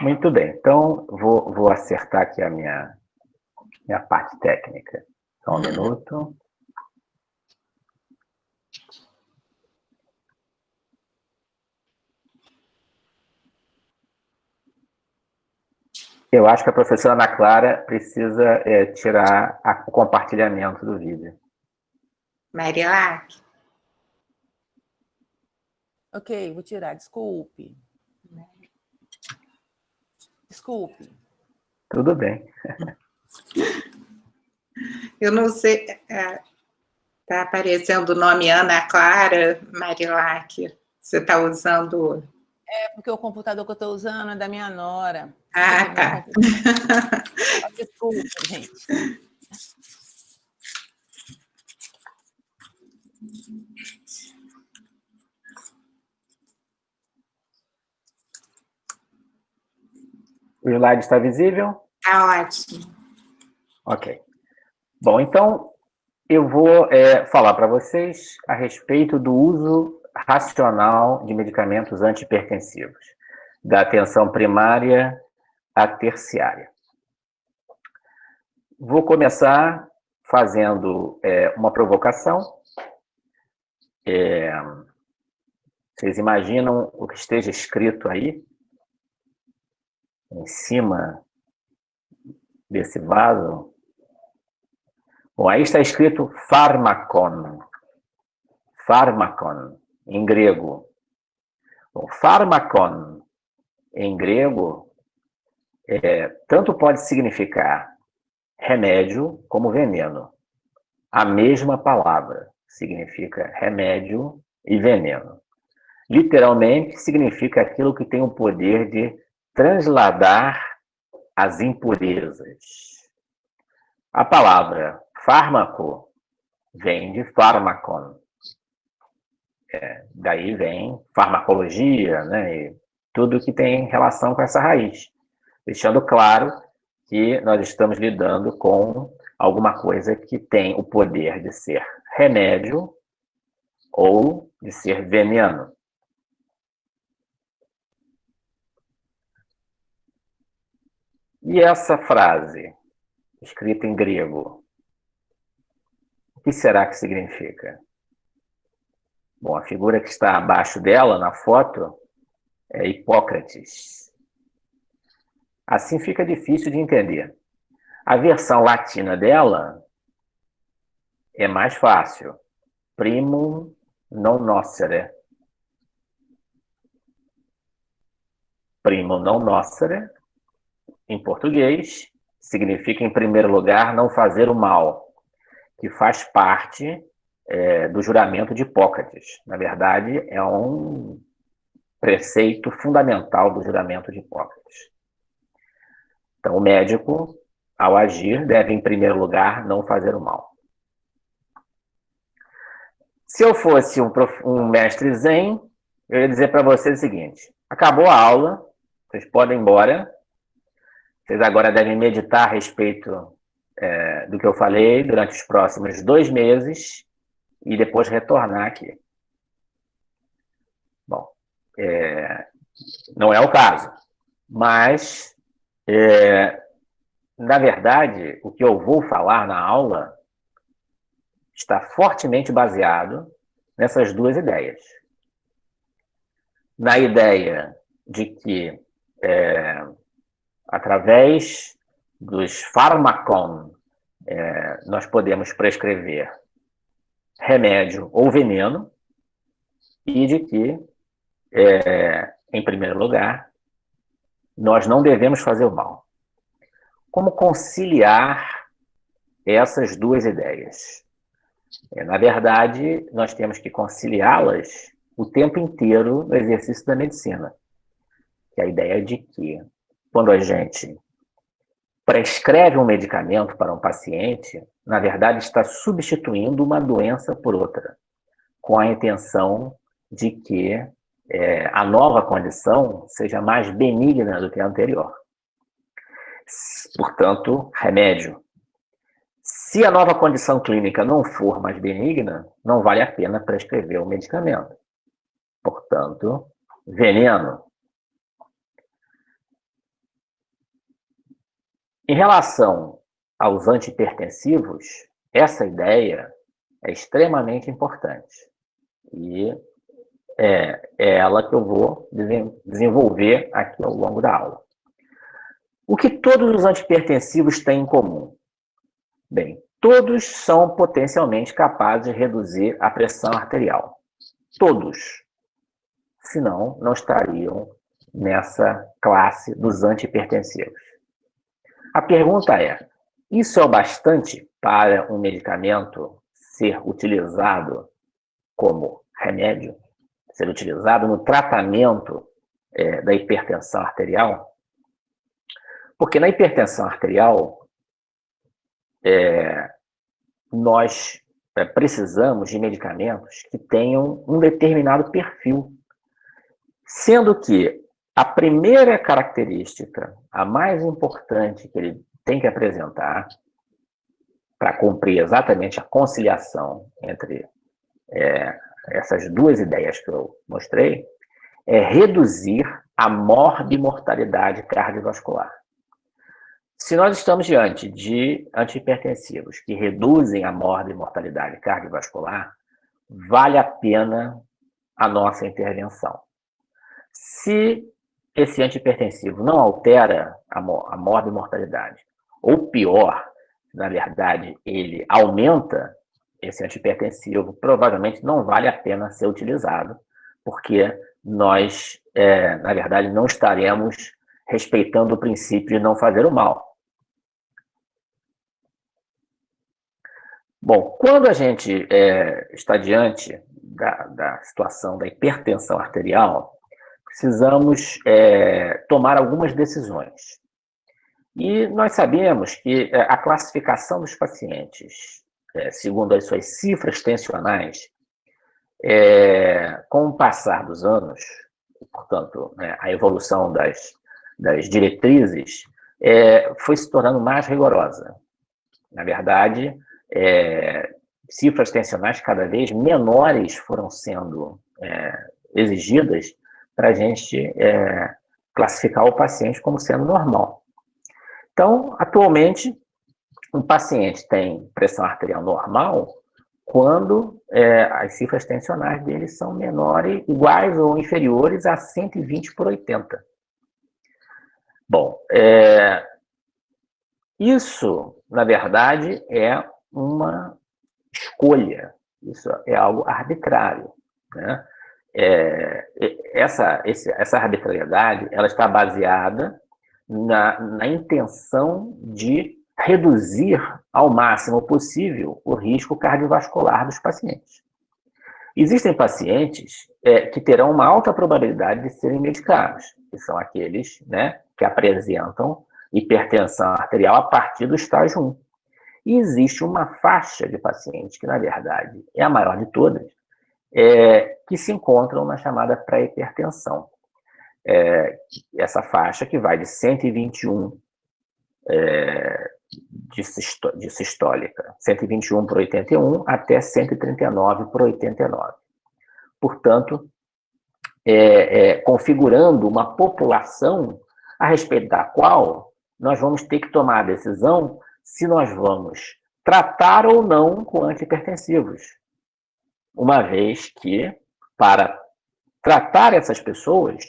Muito bem. Então, vou acertar aqui a minha parte técnica. Só um minuto. Eu acho que a professora Ana Clara precisa tirar o compartilhamento do vídeo. Marilac? Ok, vou tirar, desculpe. Desculpe. Tudo bem. Eu não sei, está aparecendo o nome Ana Clara, Marilac. Você está usando... É porque o computador que eu estou usando é da minha nora. Ah, tá. Desculpa, gente. O slide está visível? Está ótimo. Ok. Bom, então, eu vou falar para vocês a respeito do uso racional de medicamentos antihipertensivos, da atenção primária à terciária. Vou começar fazendo uma provocação. Vocês imaginam o que esteja escrito aí, em cima desse vaso? Bom, aí está escrito pharmakon. Pharmakon, em grego. O pharmakon, em grego, tanto pode significar remédio como veneno. A mesma palavra significa remédio e veneno. Literalmente, significa aquilo que tem o poder de transladar as impurezas. A palavra fármaco vem de pharmakon. Daí vem farmacologia, né, e tudo que tem relação com essa raiz. Deixando claro que nós estamos lidando com alguma coisa que tem o poder de ser remédio ou de ser veneno. E essa frase, escrita em grego, o que será que significa? Bom, a figura que está abaixo dela, na foto, é Hipócrates. Assim fica difícil de entender. A versão latina dela é mais fácil. Primum non nocere. Primum non nocere, em português, significa, em primeiro lugar, não fazer o mal, que faz parte do juramento de Hipócrates. Na verdade, é um preceito fundamental do juramento de Hipócrates. Então, o médico, ao agir, deve, em primeiro lugar, não fazer o mal. Se eu fosse um mestre zen, eu ia dizer para vocês o seguinte: acabou a aula, vocês podem ir embora, vocês agora devem meditar a respeito do que eu falei durante os próximos 2 meses e depois retornar aqui. Bom, não é o caso, mas, na verdade, o que eu vou falar na aula está fortemente baseado nessas 2 ideias. Na ideia de que, através dos pharmakon, nós podemos prescrever remédio ou veneno, e de que, em primeiro lugar, nós não devemos fazer o mal. Como conciliar essas 2 ideias? Na verdade, nós temos que conciliá-las o tempo inteiro no exercício da medicina. Que é a ideia de que, quando a gente prescreve um medicamento para um paciente, na verdade está substituindo uma doença por outra, com a intenção de que a nova condição seja mais benigna do que a anterior. Portanto, remédio. Se a nova condição clínica não for mais benigna, não vale a pena prescrever o medicamento. Portanto, veneno. Em relação aos antihipertensivos, essa ideia é extremamente importante. E é ela que eu vou desenvolver aqui ao longo da aula. O que todos os antihipertensivos têm em comum? Bem, todos são potencialmente capazes de reduzir a pressão arterial. Todos. Senão, não estariam nessa classe dos antihipertensivos. A pergunta é, isso é o bastante para um medicamento ser utilizado como remédio, ser utilizado no tratamento da hipertensão arterial? Porque na hipertensão arterial, nós precisamos de medicamentos que tenham um determinado perfil, sendo que a primeira característica, a mais importante que ele tem que apresentar para cumprir exatamente a conciliação entre essas duas ideias que eu mostrei, é reduzir a morbimortalidade cardiovascular. Se nós estamos diante de antihipertensivos que reduzem a morbimortalidade cardiovascular, vale a pena a nossa intervenção. Se esse antihipertensivo não altera a morbimortalidade, ou pior, na verdade, ele aumenta esse antihipertensivo, provavelmente não vale a pena ser utilizado, porque nós, na verdade, não estaremos respeitando o princípio de não fazer o mal. Bom, quando a gente está diante da situação da hipertensão arterial, precisamos tomar algumas decisões. E nós sabemos que a classificação dos pacientes, segundo as suas cifras tensionais, com o passar dos anos, portanto, a evolução das diretrizes, foi se tornando mais rigorosa. Na verdade, cifras tensionais cada vez menores foram sendo exigidas para a gente classificar o paciente como sendo normal. Então, atualmente, um paciente tem pressão arterial normal quando as cifras tensionais dele são menores, iguais ou inferiores a 120/80. Bom, isso, na verdade, é uma escolha, isso é algo arbitrário, né? Essa arbitrariedade, ela está baseada na intenção de reduzir ao máximo possível o risco cardiovascular dos pacientes. Existem pacientes que terão uma alta probabilidade de serem medicados, que são aqueles, né, que apresentam hipertensão arterial a partir do estágio 1. E existe uma faixa de pacientes, que na verdade é a maior de todas, que se encontram na chamada pré-hipertensão. Essa faixa que vai de 121 de sistólica, 121/81 até 139/89. Portanto, configurando uma população a respeito da qual nós vamos ter que tomar a decisão se nós vamos tratar ou não com antihipertensivos. Uma vez que, para tratar essas pessoas,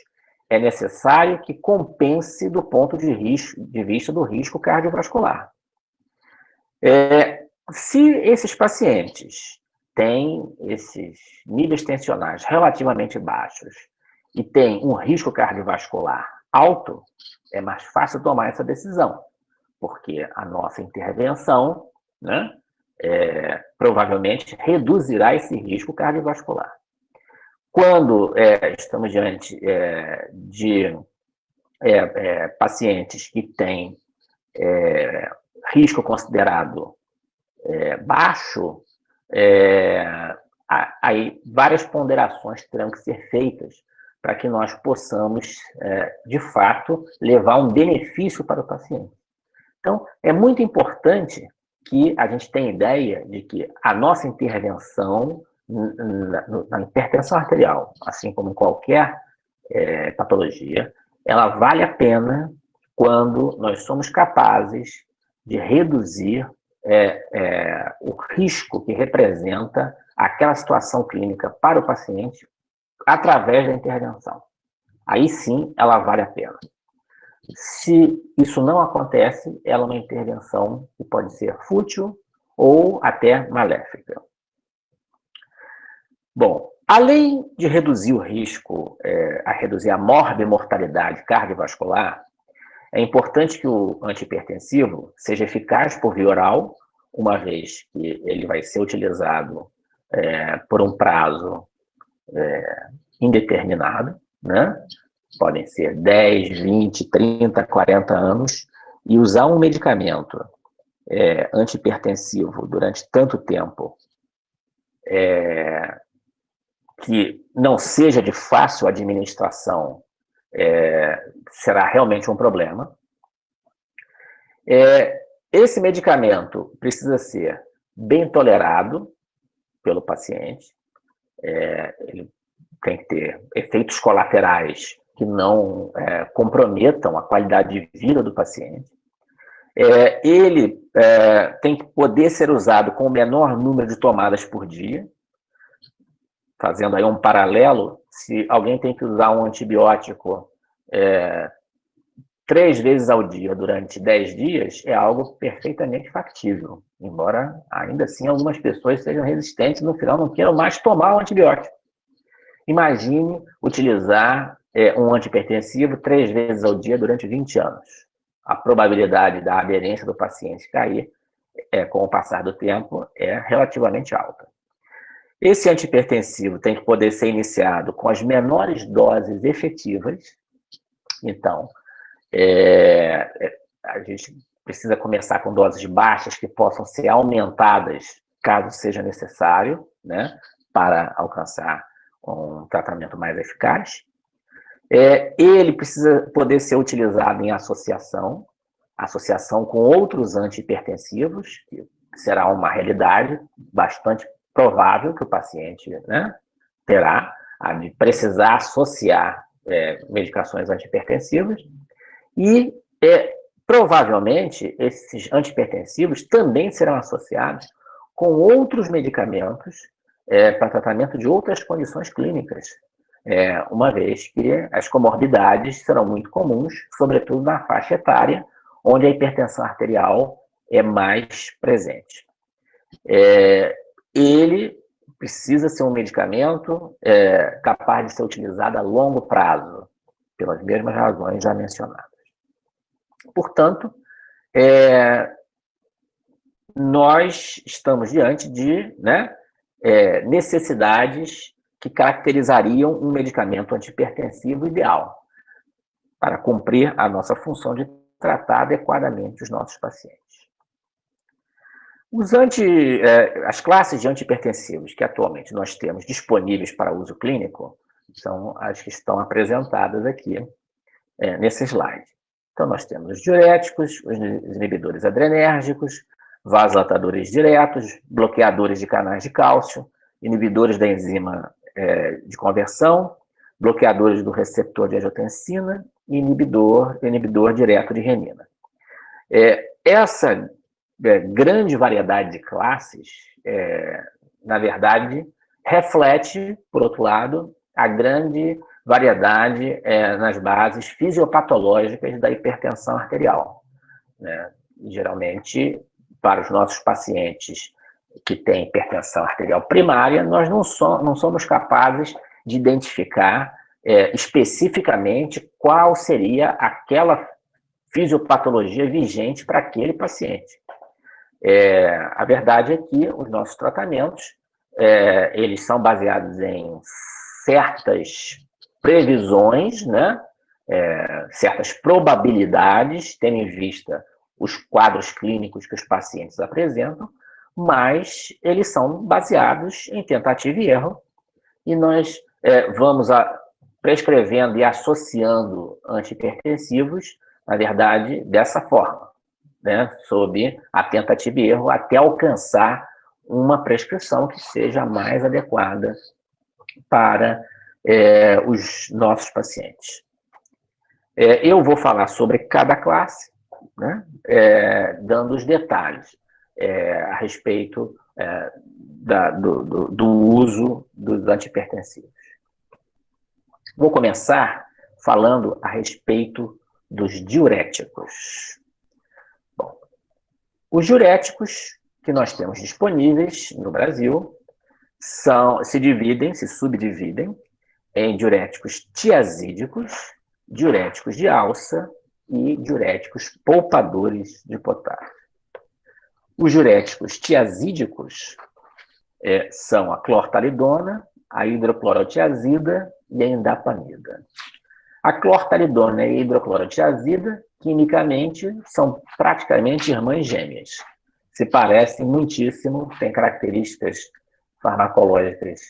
é necessário que compense do ponto de vista do risco cardiovascular. Se esses pacientes têm esses níveis tensionais relativamente baixos e têm um risco cardiovascular alto, é mais fácil tomar essa decisão, porque a nossa intervenção, né, provavelmente reduzirá esse risco cardiovascular. Quando estamos diante de pacientes que têm risco considerado baixo, aí várias ponderações terão que ser feitas para que nós possamos, de fato, levar um benefício para o paciente. Então, é muito importante que a gente tenha ideia de que a nossa intervenção na hipertensão arterial, assim como em qualquer patologia, ela vale a pena quando nós somos capazes de reduzir o risco que representa aquela situação clínica para o paciente através da intervenção. Aí sim, ela vale a pena. Se isso não acontece, ela é uma intervenção que pode ser fútil ou até maléfica. Bom, além de reduzir o risco, reduzir a morbimortalidade cardiovascular, é importante que o antihipertensivo seja eficaz por via oral, uma vez que ele vai ser utilizado por um prazo indeterminado, né? Podem ser 10, 20, 30, 40 anos, e usar um medicamento antihipertensivo durante tanto tempo que não seja de fácil administração será realmente um problema. Esse medicamento precisa ser bem tolerado pelo paciente, ele tem que ter efeitos colaterais que não comprometam a qualidade de vida do paciente. Ele tem que poder ser usado com o menor número de tomadas por dia, fazendo aí um paralelo. Se alguém tem que usar um antibiótico 3 vezes ao dia durante 10 dias, é algo perfeitamente factível, embora ainda assim algumas pessoas sejam resistentes e no final não queiram mais tomar o antibiótico. Imagine utilizar um antihipertensivo 3 vezes ao dia durante 20 anos. A probabilidade da aderência do paciente cair, com o passar do tempo, é relativamente alta. Esse antihipertensivo tem que poder ser iniciado com as menores doses efetivas. Então, a gente precisa começar com doses baixas que possam ser aumentadas caso seja necessário, né, para alcançar um tratamento mais eficaz. Ele precisa poder ser utilizado em associação com outros antihipertensivos, que será uma realidade bastante provável que o paciente, né, terá, de precisar associar medicações antihipertensivas, e provavelmente esses antihipertensivos também serão associados com outros medicamentos para tratamento de outras condições clínicas, uma vez que as comorbidades serão muito comuns, sobretudo na faixa etária, onde a hipertensão arterial é mais presente. Ele precisa ser um medicamento capaz de ser utilizado a longo prazo, pelas mesmas razões já mencionadas. Portanto, nós estamos diante de necessidades que caracterizariam um medicamento antihipertensivo ideal para cumprir a nossa função de tratar adequadamente os nossos pacientes. As classes de antihipertensivos que atualmente nós temos disponíveis para uso clínico são as que estão apresentadas aqui nesse slide. Então, nós temos os diuréticos, os inibidores adrenérgicos, vasodilatadores diretos, bloqueadores de canais de cálcio, inibidores da enzima de conversão, bloqueadores do receptor de angiotensina e inibidor direto de renina. Essa grande variedade de classes, na verdade, reflete, por outro lado, a grande variedade nas bases fisiopatológicas da hipertensão arterial, né? Geralmente, para os nossos pacientes que têm hipertensão arterial primária, nós não somos capazes de identificar especificamente qual seria aquela fisiopatologia vigente para aquele paciente. A verdade é que os nossos tratamentos, eles são baseados em certas previsões, né? Certas probabilidades, tendo em vista os quadros clínicos que os pacientes apresentam, mas eles são baseados em tentativa e erro, e nós vamos prescrevendo e associando antihipertensivos, na verdade, dessa forma, né? Sob a tentativa e erro, até alcançar uma prescrição que seja mais adequada para os nossos pacientes. Eu vou falar sobre cada classe, né? Dando os detalhes a respeito do uso dos antihipertensivos. Vou começar falando a respeito dos diuréticos. Bom, os diuréticos que nós temos disponíveis no Brasil se subdividem em diuréticos tiazídicos, diuréticos de alça e diuréticos poupadores de potássio. Os diuréticos tiazídicos são a clortalidona, a hidroclorotiazida e a indapamida. A clortalidona e a hidroclorotiazida, quimicamente, são praticamente irmãs gêmeas. Se parecem muitíssimo, têm características farmacológicas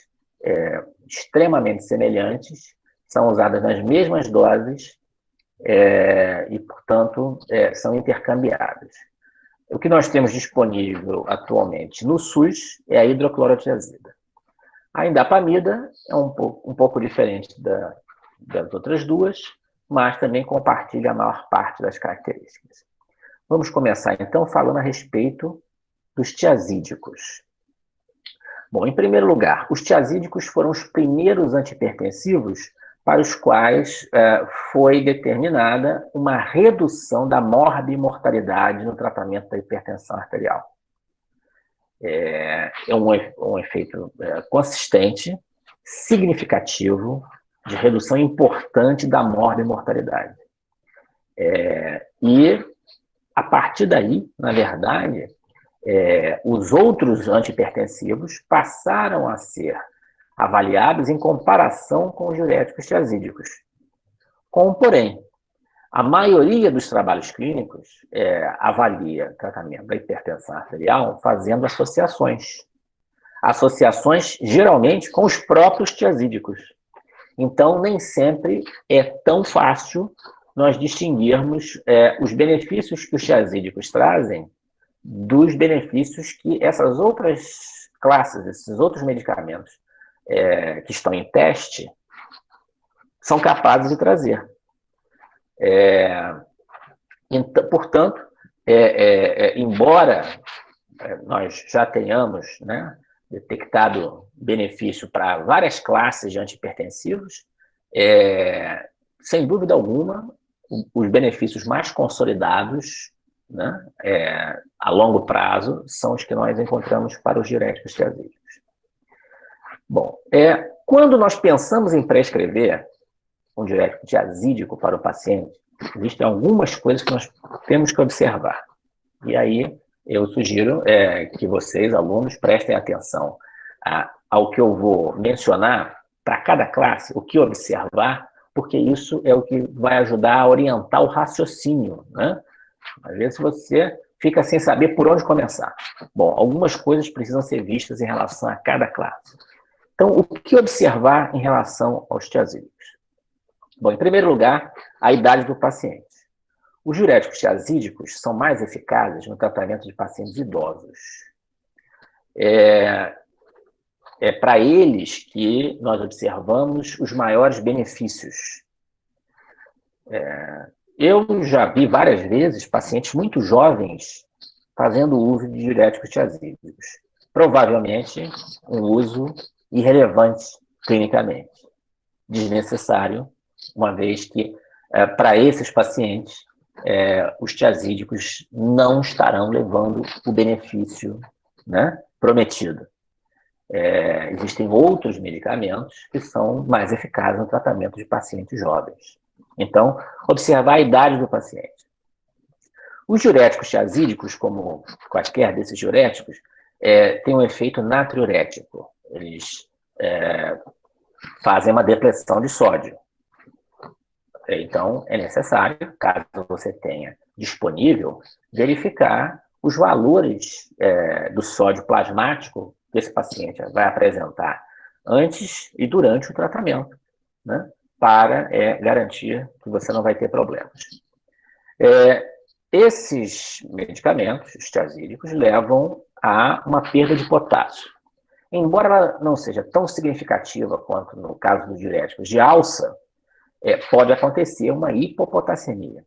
extremamente semelhantes, são usadas nas mesmas doses e, portanto, são intercambiadas. O que nós temos disponível atualmente no SUS é a hidroclorotiazida. A indapamida é um pouco diferente das outras duas, mas também compartilha a maior parte das características. Vamos começar, então, falando a respeito dos tiazídicos. Bom, em primeiro lugar, os tiazídicos foram os primeiros antihipertensivos para os quais foi determinada uma redução da morbimortalidade no tratamento da hipertensão arterial. É um efeito consistente, significativo, de redução importante da morbimortalidade. E, a partir daí, na verdade, os outros antihipertensivos passaram a ser avaliados em comparação com os diuréticos tiazídicos. Porém, a maioria dos trabalhos clínicos avalia o tratamento da hipertensão arterial fazendo associações. Associações, geralmente, com os próprios tiazídicos. Então, nem sempre é tão fácil nós distinguirmos os benefícios que os tiazídicos trazem dos benefícios que essas outras classes, esses outros medicamentos que estão em teste, são capazes de trazer. Então, portanto, embora nós já tenhamos detectado benefício para várias classes de antihipertensivos, sem dúvida alguma, os benefícios mais consolidados a longo prazo são os que nós encontramos para os diuréticos tiazídicos. Bom, quando nós pensamos em prescrever um diurético tiazídico para o paciente, existem algumas coisas que nós temos que observar. E aí eu sugiro que vocês, alunos, prestem atenção ao que eu vou mencionar para cada classe, o que observar, porque isso é o que vai ajudar a orientar o raciocínio, né? Às vezes você fica sem saber por onde começar. Bom, algumas coisas precisam ser vistas em relação a cada classe. Então, o que observar em relação aos tiazídicos? Bom, em primeiro lugar, a idade do paciente. Os diuréticos tiazídicos são mais eficazes no tratamento de pacientes idosos. É para eles que nós observamos os maiores benefícios. Eu já vi várias vezes pacientes muito jovens fazendo uso de diuréticos tiazídicos. Provavelmente um uso irrelevante clinicamente, desnecessário, uma vez que para esses pacientes os tiazídicos não estarão levando o benefício prometido. Existem outros medicamentos que são mais eficazes no tratamento de pacientes jovens. Então, observar a idade do paciente. Os diuréticos tiazídicos, como quaisquer desses diuréticos, têm um efeito natriurético. Eles fazem uma depressão de sódio. Então, é necessário, caso você tenha disponível, verificar os valores do sódio plasmático que esse paciente vai apresentar antes e durante o tratamento, para garantir que você não vai ter problemas. Esses medicamentos, os tiazídicos, levam a uma perda de potássio. Embora ela não seja tão significativa quanto no caso dos diuréticos de alça, pode acontecer uma hipopotassemia.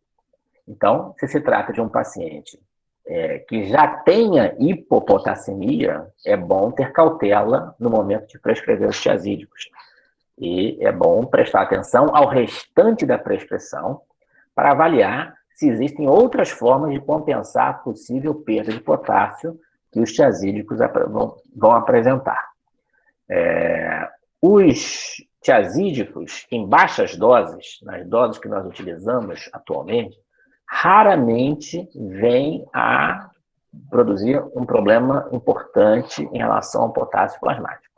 Então, se se trata de um paciente que já tenha hipopotassemia, é bom ter cautela no momento de prescrever os tiazídicos. E é bom prestar atenção ao restante da prescrição para avaliar se existem outras formas de compensar a possível perda de potássio que os tiazídicos vão apresentar. Os tiazídicos, em baixas doses, nas doses que nós utilizamos atualmente, raramente vêm a produzir um problema importante em relação ao potássio plasmático.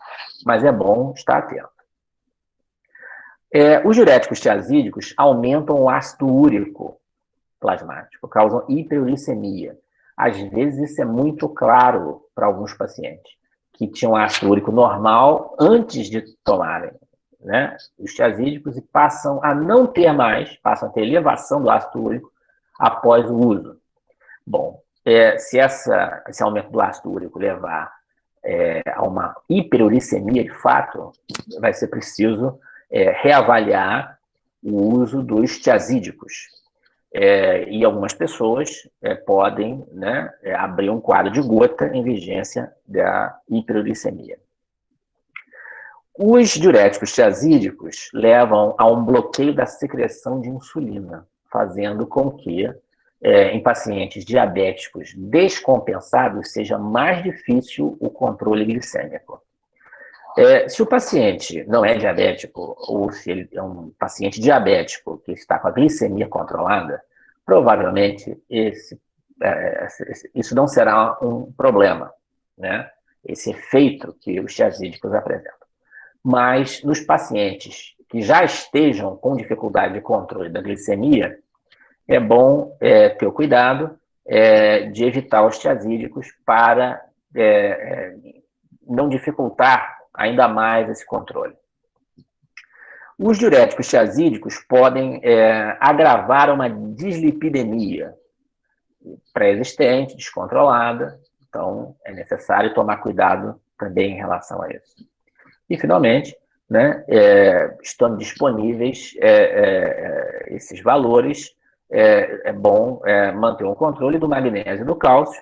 Mas é bom estar atento. Os diuréticos tiazídicos aumentam o ácido úrico plasmático, causam hiperuricemia. Às vezes isso é muito claro para alguns pacientes, que tinham ácido úrico normal antes de tomarem, né, os tiazídicos e passam a não ter mais, passam a ter elevação do ácido úrico após o uso. Bom, se esse aumento do ácido úrico levar a uma hiperuricemia, de fato, vai ser preciso reavaliar o uso dos tiazídicos. E algumas pessoas podem, né, abrir um quadro de gota em vigência da hiperuricemia. Os diuréticos tiazídicos levam a um bloqueio da secreção de insulina, fazendo com que, em pacientes diabéticos descompensados, seja mais difícil o controle glicêmico. Se o paciente não é diabético, ou se ele é um paciente diabético que está com a glicemia controlada, provavelmente isso não será um problema, né? Esse efeito que os tiazídicos apresentam. Mas nos pacientes que já estejam com dificuldade de controle da glicemia, é bom ter o cuidado de evitar os tiazídicos para não dificultar ainda mais esse controle. Os diuréticos tiazídicos podem agravar uma dislipidemia pré-existente, descontrolada, então é necessário tomar cuidado também em relação a isso. E, finalmente, né, estando disponíveis esses valores, é bom manter um controle do magnésio e do cálcio,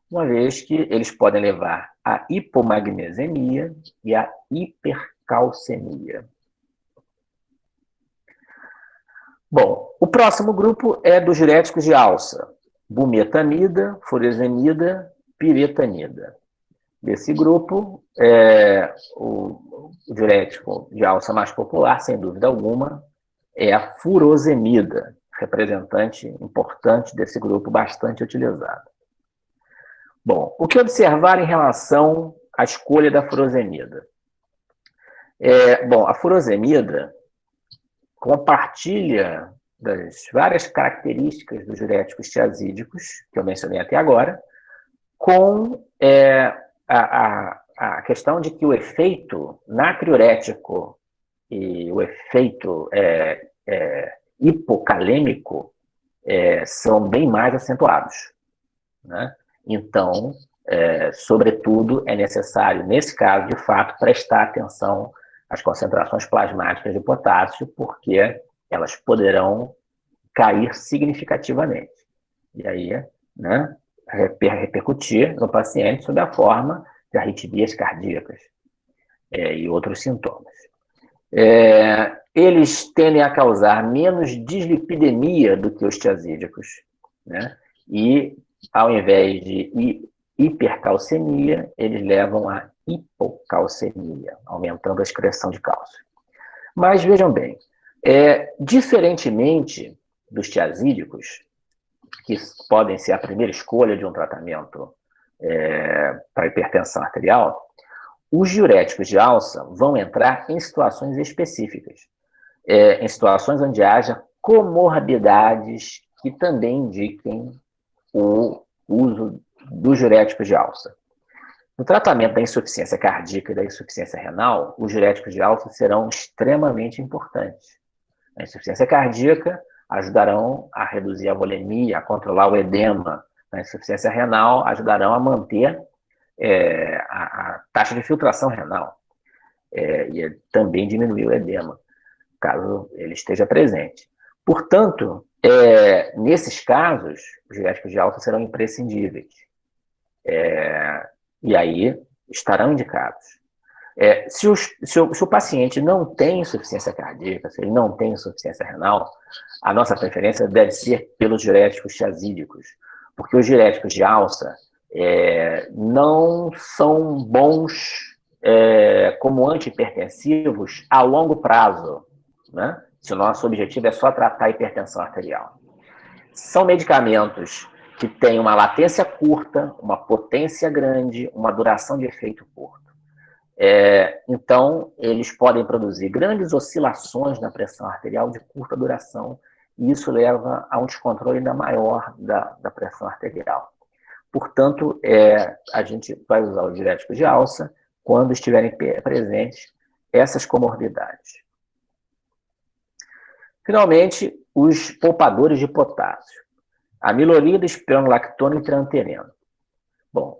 uma vez que eles podem levar à hipomagnesemia e à hipercalcemia. Bom, o próximo grupo é dos diuréticos de alça: bumetanida, furosemida, piretanida. Desse grupo, o diurético de alça mais popular, sem dúvida alguma, é a furosemida, representante importante desse grupo, bastante utilizado. Bom, o que observar em relação à escolha da furosemida? Bom, a furosemida compartilha das várias características dos diuréticos tiazídicos, que eu mencionei até agora, com a questão de que o efeito natriurético e o efeito hipocalêmico são bem mais acentuados, né? Então, sobretudo, é necessário, nesse caso, de fato, prestar atenção às concentrações plasmáticas de potássio, porque elas poderão cair significativamente. E aí, né, repercutir no paciente sob a forma de arritmias cardíacas e outros sintomas. Eles tendem a causar menos dislipidemia do que os tiazídicos, né? E, ao invés de hipercalcemia, eles levam a hipocalcemia, aumentando a excreção de cálcio. Mas, vejam bem, diferentemente dos tiazídicos, que podem ser a primeira escolha de um tratamento para hipertensão arterial, os diuréticos de alça vão entrar em situações específicas, em situações onde haja comorbidades que também indiquem o uso dos diuréticos de alça. No tratamento da insuficiência cardíaca e da insuficiência renal, os diuréticos de alça serão extremamente importantes. A insuficiência cardíaca ajudarão a reduzir a volemia, a controlar o edema. A insuficiência renal ajudarão a manter a taxa de filtração renal e também diminuir o edema, caso ele esteja presente. Portanto, nesses casos, os diuréticos de alça serão imprescindíveis. E aí estarão indicados. Se o paciente não tem insuficiência cardíaca, se ele não tem insuficiência renal, a nossa preferência deve ser pelos diuréticos tiazídicos, porque os diuréticos de alça não são bons como antihipertensivos a longo prazo, né? Se o nosso objetivo é só tratar a hipertensão arterial. São medicamentos que têm uma latência curta, uma potência grande, uma duração de efeito curto. Então, eles podem produzir grandes oscilações na pressão arterial de curta duração, e isso leva a um descontrole ainda maior da pressão arterial. Portanto, a gente vai usar os diuréticos de alça quando estiverem presentes essas comorbidades. Finalmente, os poupadores de potássio. Amilorida, espironolactona e trantereno. Bom,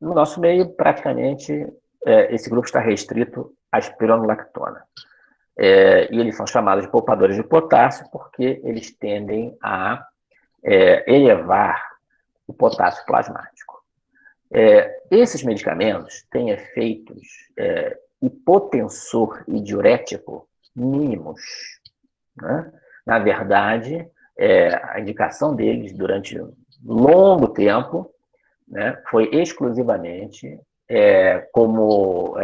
no nosso meio, praticamente, esse grupo está restrito à espironolactona. E eles são chamados de poupadores de potássio porque eles tendem a elevar o potássio plasmático. Esses medicamentos têm efeitos hipotensor e diurético mínimos, né? Na verdade, a indicação deles durante longo tempo, né, foi exclusivamente como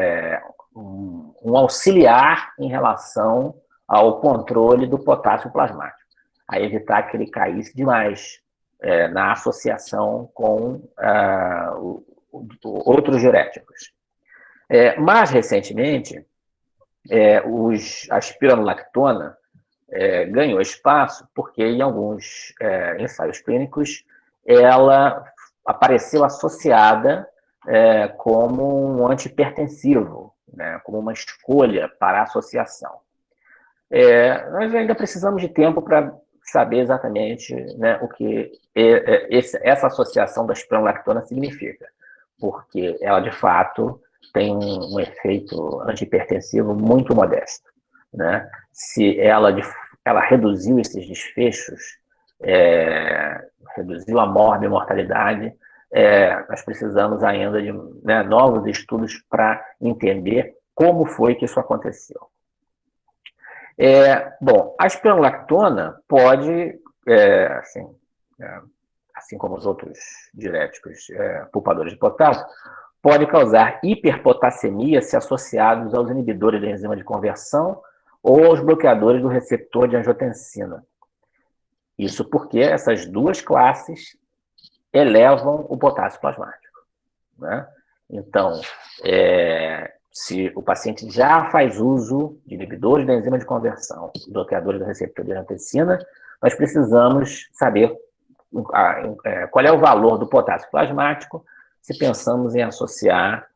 um auxiliar em relação ao controle do potássio plasmático, a evitar que ele caísse demais na associação com outros diuréticos. Mais recentemente, a espironolactona ganhou espaço porque, em alguns ensaios clínicos, ela apareceu associada como um antihipertensivo, né, como uma escolha para a associação. Nós ainda precisamos de tempo para saber exatamente, né, o que essa associação da espironolactona significa, porque ela, de fato, tem um efeito antihipertensivo muito modesto, né? Se ela reduziu esses desfechos, reduziu a mortalidade, nós precisamos ainda de, né, novos estudos para entender como foi que isso aconteceu. Bom, a espironolactona pode, assim como os outros diuréticos poupadores de potássio, pode causar hiperpotassemia se associados aos inibidores da enzima de conversão ou aos bloqueadores do receptor de angiotensina. Isso porque essas duas classes elevam o potássio plasmático, né? Então, se o paciente já faz uso de inibidores da enzima de conversão, bloqueadores do receptor de angiotensina, nós precisamos saber qual é o valor do potássio plasmático se pensamos em associar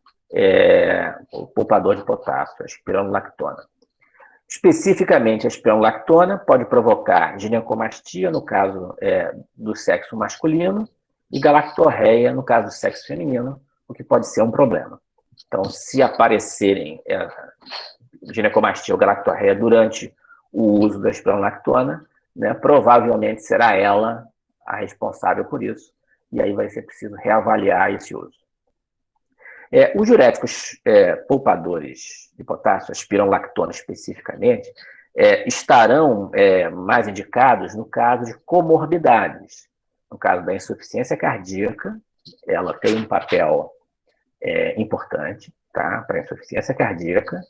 o poupador de potássio, a espironolactona. Especificamente, a espironolactona pode provocar ginecomastia, no caso do sexo masculino, e galactorreia, no caso do sexo feminino, o que pode ser um problema. Então, se aparecerem ginecomastia ou galactorreia durante o uso da espironolactona, né, provavelmente será ela a responsável por isso, e aí vai ser preciso reavaliar esse uso. Os diuréticos poupadores de potássio, a espironolactona especificamente, estarão mais indicados no caso de comorbidades. No caso da insuficiência cardíaca, ela tem um papel importante, tá, para a insuficiência cardíaca,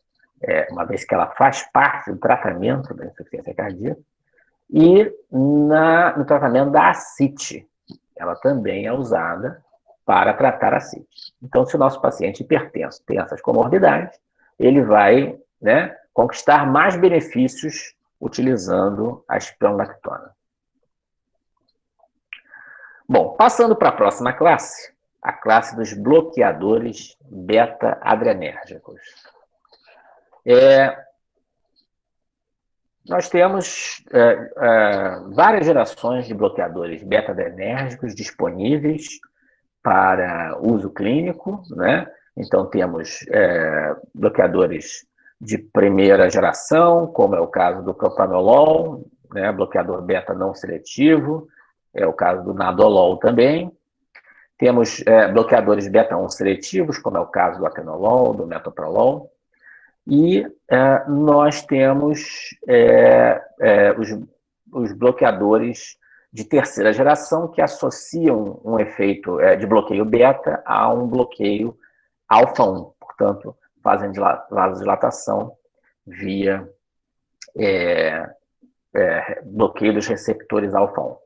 uma vez que ela faz parte do tratamento da insuficiência cardíaca, e no tratamento da ascite, ela também é usada para tratar a ascite. Então, se o nosso paciente hipertenso tem essas comorbidades, ele vai, né, conquistar mais benefícios utilizando a espironolactona. Bom, passando para a próxima classe, a classe dos bloqueadores beta-adrenérgicos. Nós temos várias gerações de bloqueadores beta-adrenérgicos disponíveis para uso clínico, né? Então, temos bloqueadores de primeira geração, como é o caso do propranolol, né? Bloqueador beta não seletivo, é o caso do nadolol também. temos bloqueadores beta-1 seletivos, como é o caso do atenolol, do metoprolol, e nós temos os bloqueadores de terceira geração que associam um efeito de bloqueio beta a um bloqueio alfa-1, portanto, fazem vasodilatação via bloqueio dos receptores alfa-1.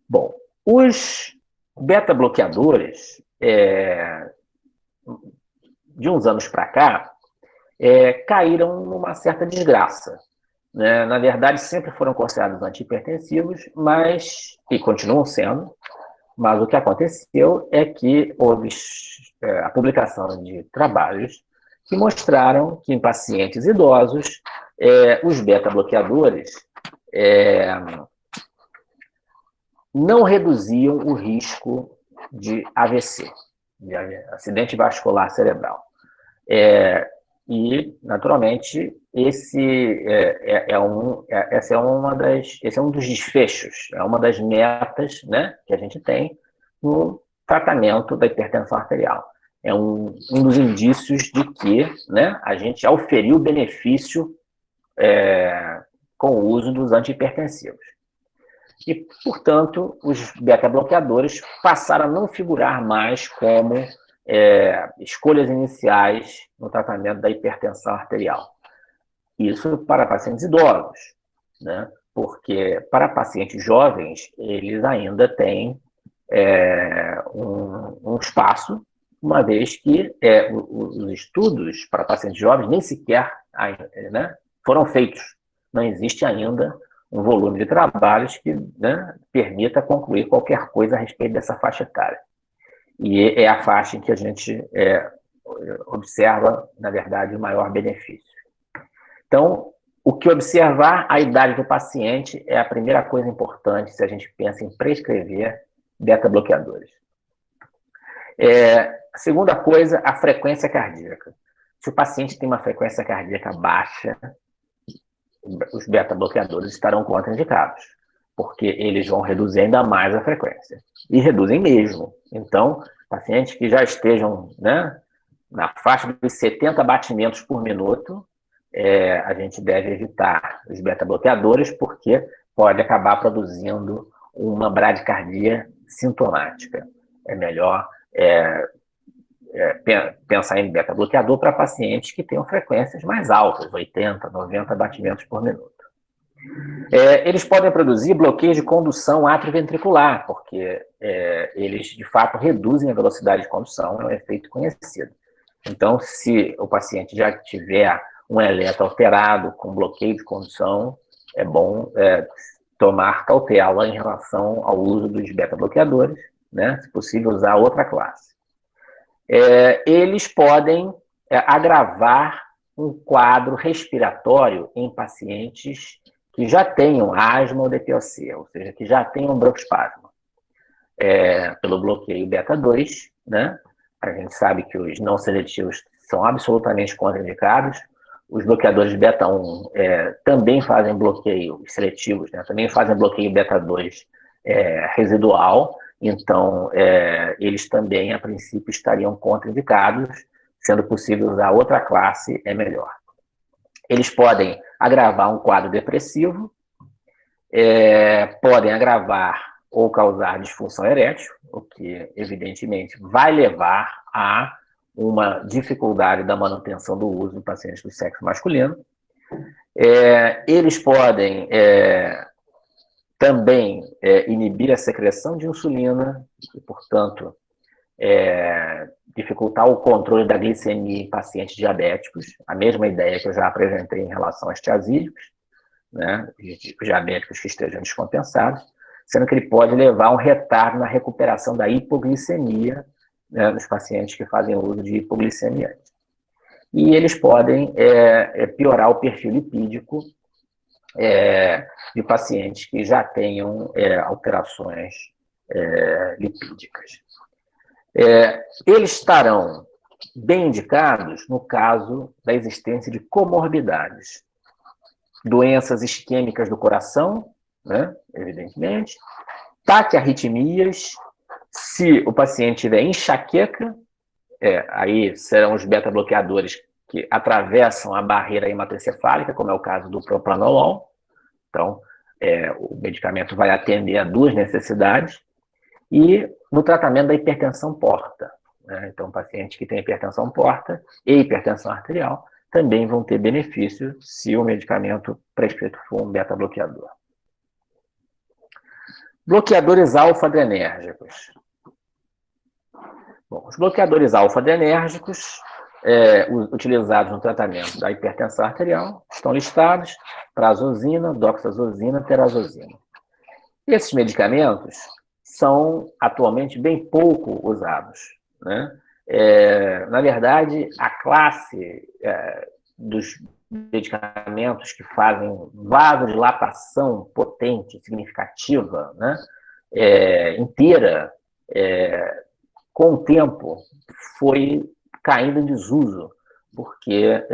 Bom, os beta-bloqueadores, de uns anos para cá, caíram numa certa desgraça. Né? Na verdade, sempre foram considerados antihipertensivos, e continuam sendo, mas o que aconteceu é que houve a publicação de trabalhos que mostraram que em pacientes idosos, os beta-bloqueadores não reduziam o risco de AVC, de acidente vascular cerebral. E, naturalmente, esse é um dos desfechos, é uma das metas, né, que a gente tem no tratamento da hipertensão arterial. É um dos indícios de que, né, a gente auferiu benefício com o uso dos antihipertensivos. E, portanto, os beta-bloqueadores passaram a não figurar mais como escolhas iniciais no tratamento da hipertensão arterial. Isso para pacientes idosos, né? Porque para pacientes jovens, eles ainda têm um espaço, uma vez que os estudos para pacientes jovens nem sequer foram feitos. Não existe ainda um volume de trabalhos que, né, permita concluir qualquer coisa a respeito dessa faixa etária. E é a faixa em que a gente observa, na verdade, o maior benefício. Então, o que observar a idade do paciente é a primeira coisa importante se a gente pensa em prescrever beta-bloqueadores. A segunda coisa, a frequência cardíaca. Se o paciente tem uma frequência cardíaca baixa, os beta-bloqueadores estarão contraindicados, porque eles vão reduzir ainda mais a frequência. E reduzem mesmo. Então, pacientes que já estejam, né, na faixa dos 70 batimentos por minuto, a gente deve evitar os beta-bloqueadores, porque pode acabar produzindo uma bradicardia sintomática. É melhor pensar em beta-bloqueador para pacientes que tenham frequências mais altas, 80, 90 batimentos por minuto. Eles podem produzir bloqueios de condução atrioventricular, porque eles, de fato, reduzem a velocidade de condução, é um efeito conhecido. Então, se o paciente já tiver um eletro alterado com bloqueio de condução, é bom tomar cautela em relação ao uso dos beta-bloqueadores, né? Se possível, usar outra classe. Eles podem agravar um quadro respiratório em pacientes que já tenham asma ou DPOC, ou seja, que já tenham broncoespasmo. Pelo bloqueio beta-2, né? A gente sabe que os não seletivos são absolutamente contraindicados. Os bloqueadores beta-1 também fazem bloqueio, seletivos, né? Também fazem bloqueio beta-2 residual. Então, eles também, a princípio, estariam contraindicados, sendo possível usar outra classe, é melhor. Eles podem agravar um quadro depressivo, podem agravar ou causar disfunção erétil, o que, evidentemente, vai levar a uma dificuldade da manutenção do uso em pacientes do sexo masculino. Eles podem também inibir a secreção de insulina e, portanto, dificultar o controle da glicemia em pacientes diabéticos, a mesma ideia que eu já apresentei em relação aos tiazídicos, né, os diabéticos que estejam descompensados, sendo que ele pode levar a um retardo na recuperação da hipoglicemia, né, nos pacientes que fazem uso de hipoglicemiantes. E eles podem piorar o perfil lipídico de pacientes que já tenham alterações lipídicas. Eles estarão bem indicados no caso da existência de comorbidades, doenças isquêmicas do coração, né, evidentemente, taquiarritmias, Se o paciente tiver enxaqueca, aí serão os beta-bloqueadores que atravessam a barreira hematoencefálica, como é o caso do propranolol. Então, o medicamento vai atender a duas necessidades. E no tratamento da hipertensão porta, né? Então, pacientes que têm hipertensão porta e hipertensão arterial também vão ter benefício se o medicamento prescrito for um beta-bloqueador. Bloqueadores alfa-adrenérgicos. Bom, os bloqueadores alfa-adrenérgicos utilizados no tratamento da hipertensão arterial estão listados: prazosina, doxazosina, terazosina. Esses medicamentos são atualmente bem pouco usados, né? Na verdade, a classe dos medicamentos que fazem vasodilatação potente, significativa, né? Inteira, com o tempo, foi caindo em desuso, porque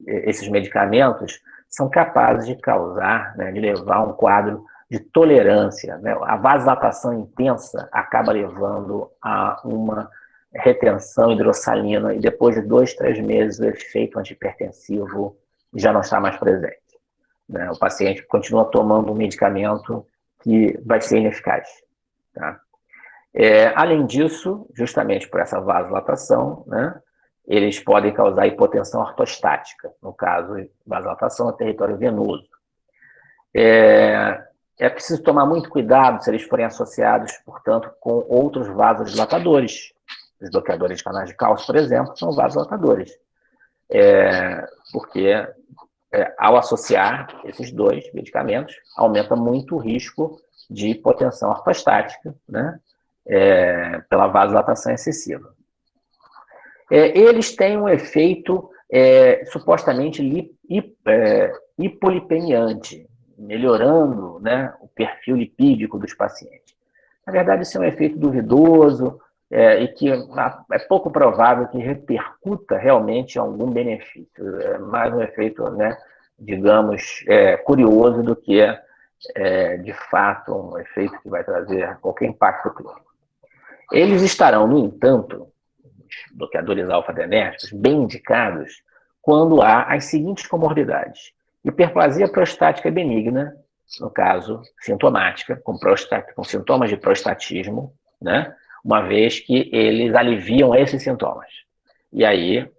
esses medicamentos são capazes de causar, né, de levar a um quadro de tolerância, né? A vasodilatação intensa acaba levando a uma retenção hidrossalina e depois de 2, 3 meses o efeito antihipertensivo já não está mais presente, né? O paciente continua tomando um medicamento que vai ser ineficaz, tá? Além disso, justamente por essa vasodilatação, né, eles podem causar hipotensão ortostática, no caso, vasodilatação no território venoso. É preciso tomar muito cuidado se eles forem associados, portanto, com outros vasodilatadores. Os bloqueadores de canais de cálcio, por exemplo, são vasodilatadores. Porque ao associar esses dois medicamentos, aumenta muito o risco de hipotensão ortostática, né, pela vasodilatação excessiva. Eles têm um efeito supostamente hipolipemiante, melhorando, né, o perfil lipídico dos pacientes. Na verdade, isso é um efeito duvidoso e que é pouco provável que repercuta realmente algum benefício. É mais um efeito, né, digamos, curioso do que de fato, um efeito que vai trazer qualquer impacto clínico. Eles estarão, no entanto, os bloqueadores alfa-adrenérgicos, bem indicados quando há as seguintes comorbidades: hiperplasia prostática benigna, no caso, sintomática, com sintomas de prostatismo, né? Uma vez que eles aliviam esses sintomas. E aí,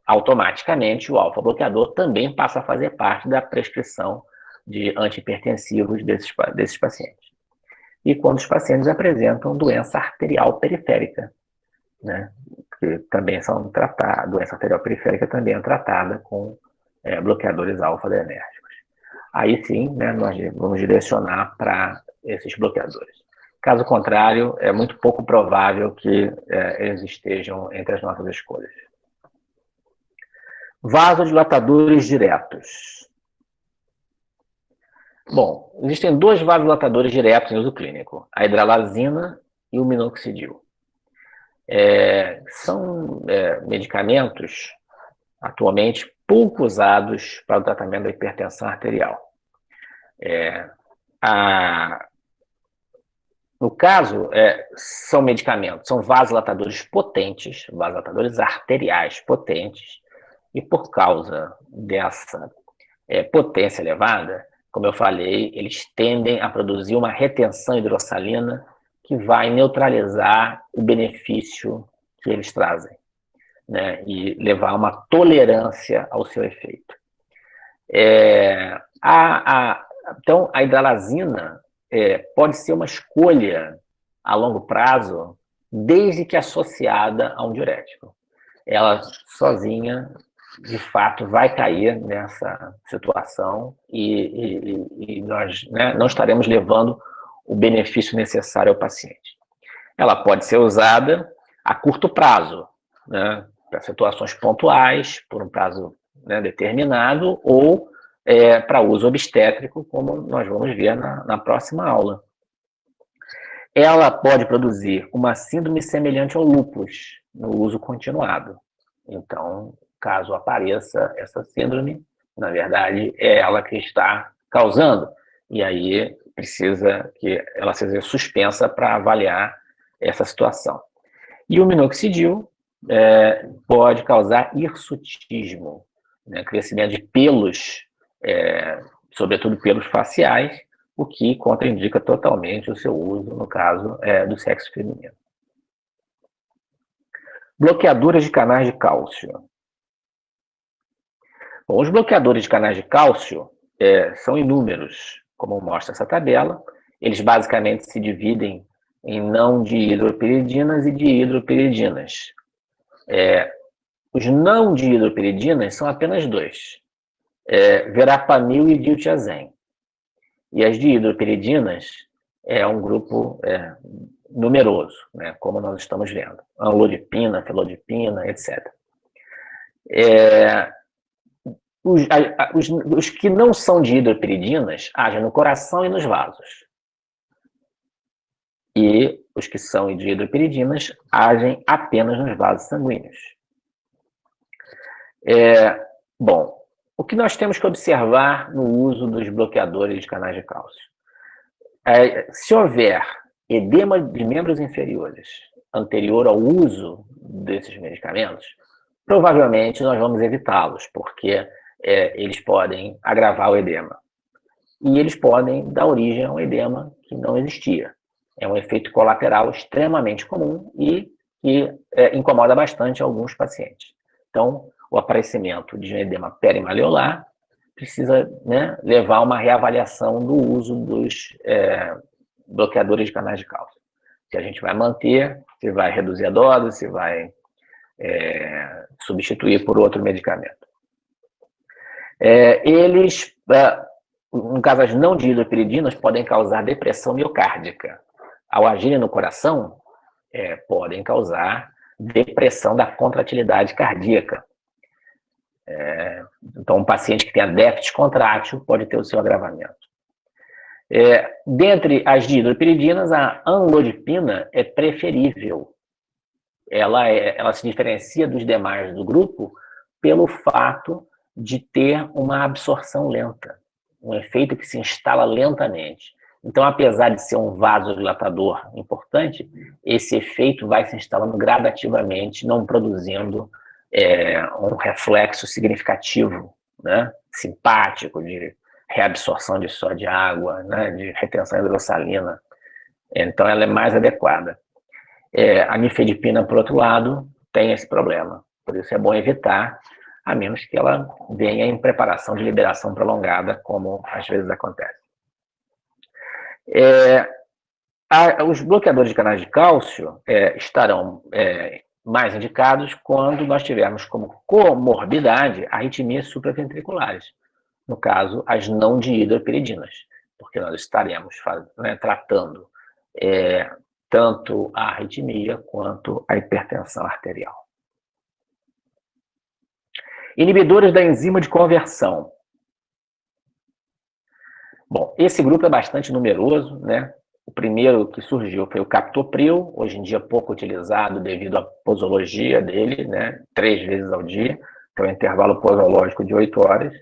automaticamente, o alfa-bloqueador também passa a fazer parte da prescrição de antihipertensivos desses pacientes. E quando os pacientes apresentam doença arterial periférica, né, que também são tratadas, a doença arterial periférica também é tratada com bloqueadores alfa-adrenérgicos. Aí sim, né, nós vamos direcionar para esses bloqueadores. Caso contrário, é muito pouco provável que eles estejam entre as nossas escolhas. Vasodilatadores diretos. Bom, existem dois vasodilatadores diretos em uso clínico: a hidralazina e o minoxidil. São medicamentos atualmente pouco usados para o tratamento da hipertensão arterial. No caso, são medicamentos, são vasodilatadores potentes, vasodilatadores arteriais potentes, e por causa dessa potência elevada, como eu falei, eles tendem a produzir uma retenção hidrossalina que vai neutralizar o benefício que eles trazem, né, e levar a uma tolerância ao seu efeito. Então, a hidralazina pode ser uma escolha a longo prazo, desde que associada a um diurético. Ela sozinha, de fato, vai cair nessa situação e nós, né, não estaremos levando o benefício necessário ao paciente. Ela pode ser usada a curto prazo, né, para situações pontuais, por um prazo, né, determinado, ou para uso obstétrico, como nós vamos ver na próxima aula. Ela pode produzir uma síndrome semelhante ao lúpus no uso continuado. Então, caso apareça essa síndrome, na verdade, é ela que está causando. E aí precisa que ela seja suspensa para avaliar essa situação. E o minoxidil pode causar hirsutismo, né, crescimento de pelos, sobretudo pelos faciais, o que contraindica totalmente o seu uso, no caso do sexo feminino. Bloqueadoras de canais de cálcio. Bom, os bloqueadores de canais de cálcio são inúmeros, como mostra essa tabela. Eles basicamente se dividem em não dihidropiridinas e dihidropiridinas. Os não dihidropiridinas são apenas dois, verapamil e diltiazem. E as dihidropiridinas é um grupo numeroso, né, como nós estamos vendo. Amlodipina, felodipina, etc. Os que não são dihidropiridinas agem no coração e nos vasos. E os que são dihidropiridinas agem apenas nos vasos sanguíneos. Bom, o que nós temos que observar no uso dos bloqueadores de canais de cálcio? Se houver edema de membros inferiores anterior ao uso desses medicamentos, provavelmente nós vamos evitá-los, porque eles podem agravar o edema. E eles podem dar origem a um edema que não existia. É um efeito colateral extremamente comum e que incomoda bastante alguns pacientes. Então, o aparecimento de um edema perimaleolar precisa, né, levar a uma reavaliação do uso dos bloqueadores de canais de cálcio. Se a gente vai manter, se vai reduzir a dose, se vai substituir por outro medicamento. Eles, no caso as não dihidropiridinas, podem causar depressão miocárdica. Ao agirem no coração, podem causar depressão da contratilidade cardíaca. Então, um paciente que tenha déficit contrátil pode ter o seu agravamento. Dentre as dihidropiridinas, a amlodipina é preferível. Ela se diferencia dos demais do grupo pelo fato de ter uma absorção lenta, um efeito que se instala lentamente. Então, apesar de ser um vasodilatador importante, esse efeito vai se instalando gradativamente, não produzindo um reflexo significativo, né, simpático, de reabsorção de só de água, né, de retenção hidrossalina. Então, ela é mais adequada. A nifedipina, por outro lado, tem esse problema. Por isso é bom evitar, a menos que ela venha em preparação de liberação prolongada, como às vezes acontece. Os bloqueadores de canais de cálcio estarão mais indicados quando nós tivermos como comorbidade arritmias supraventriculares, no caso, as não dihidropiridinas, porque nós estaremos tratando tanto a arritmia quanto a hipertensão arterial. Inibidores da enzima de conversão. Bom, esse grupo é bastante numeroso, né? O primeiro que surgiu foi o captopril, hoje em dia pouco utilizado devido à posologia dele, né? 3 vezes ao dia, que é um intervalo posológico de 8 horas.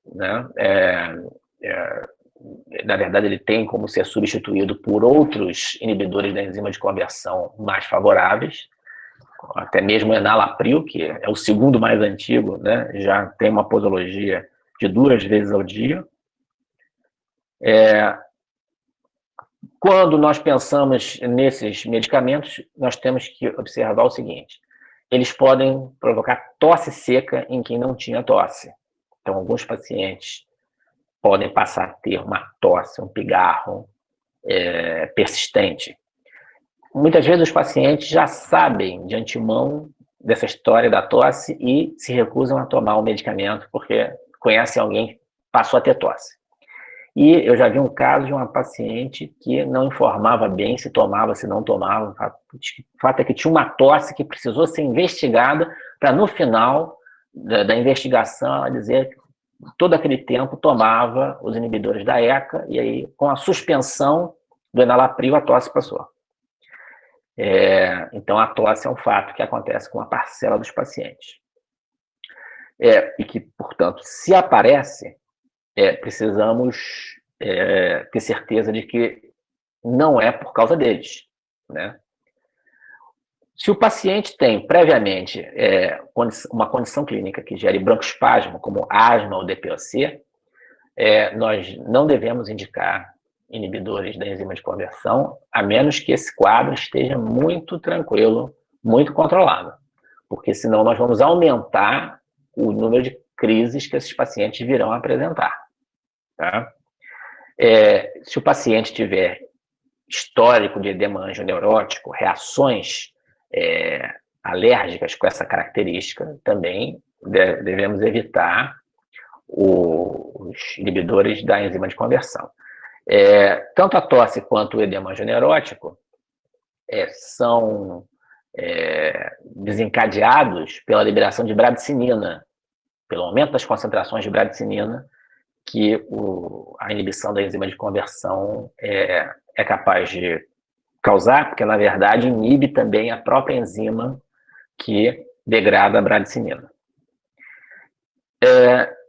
Né? Na verdade, ele tem como ser substituído por outros inibidores da enzima de conversão mais favoráveis, até mesmo o enalapril, que é o segundo mais antigo, né? Já tem uma posologia de 2 vezes ao dia. Quando nós pensamos nesses medicamentos, nós temos que observar o seguinte: eles podem provocar tosse seca em quem não tinha tosse. Então, alguns pacientes podem passar a ter uma tosse, um pigarro persistente. Muitas vezes os pacientes já sabem de antemão dessa história da tosse e se recusam a tomar o medicamento porque conhecem alguém que passou a ter tosse. E eu já vi um caso de uma paciente que não informava bem se tomava, se não tomava. O fato é que tinha uma tosse que precisou ser investigada para, no final da investigação, ela dizer que todo aquele tempo tomava os inibidores da ECA e aí, com a suspensão do enalapril, a tosse passou. Então, a tosse é um fato que acontece com uma parcela dos pacientes. E que, portanto, se aparece, precisamos ter certeza de que não é por causa deles, né? Se o paciente tem previamente uma condição clínica que gere broncoespasmo, como asma ou DPOC, nós não devemos indicar inibidores da enzima de conversão, a menos que esse quadro esteja muito tranquilo, muito controlado, porque senão nós vamos aumentar o número de crises que esses pacientes virão a apresentar. Tá? Se o paciente tiver histórico de edema anjoneurótico, reações alérgicas com essa característica, também devemos evitar os inibidores da enzima de conversão. Tanto a tosse quanto o edema anjoneurótico são desencadeados pela liberação de bradicinina, pelo aumento das concentrações de bradicinina, que a inibição da enzima de conversão é capaz de causar, porque, na verdade, inibe também a própria enzima que degrada a bradicinina.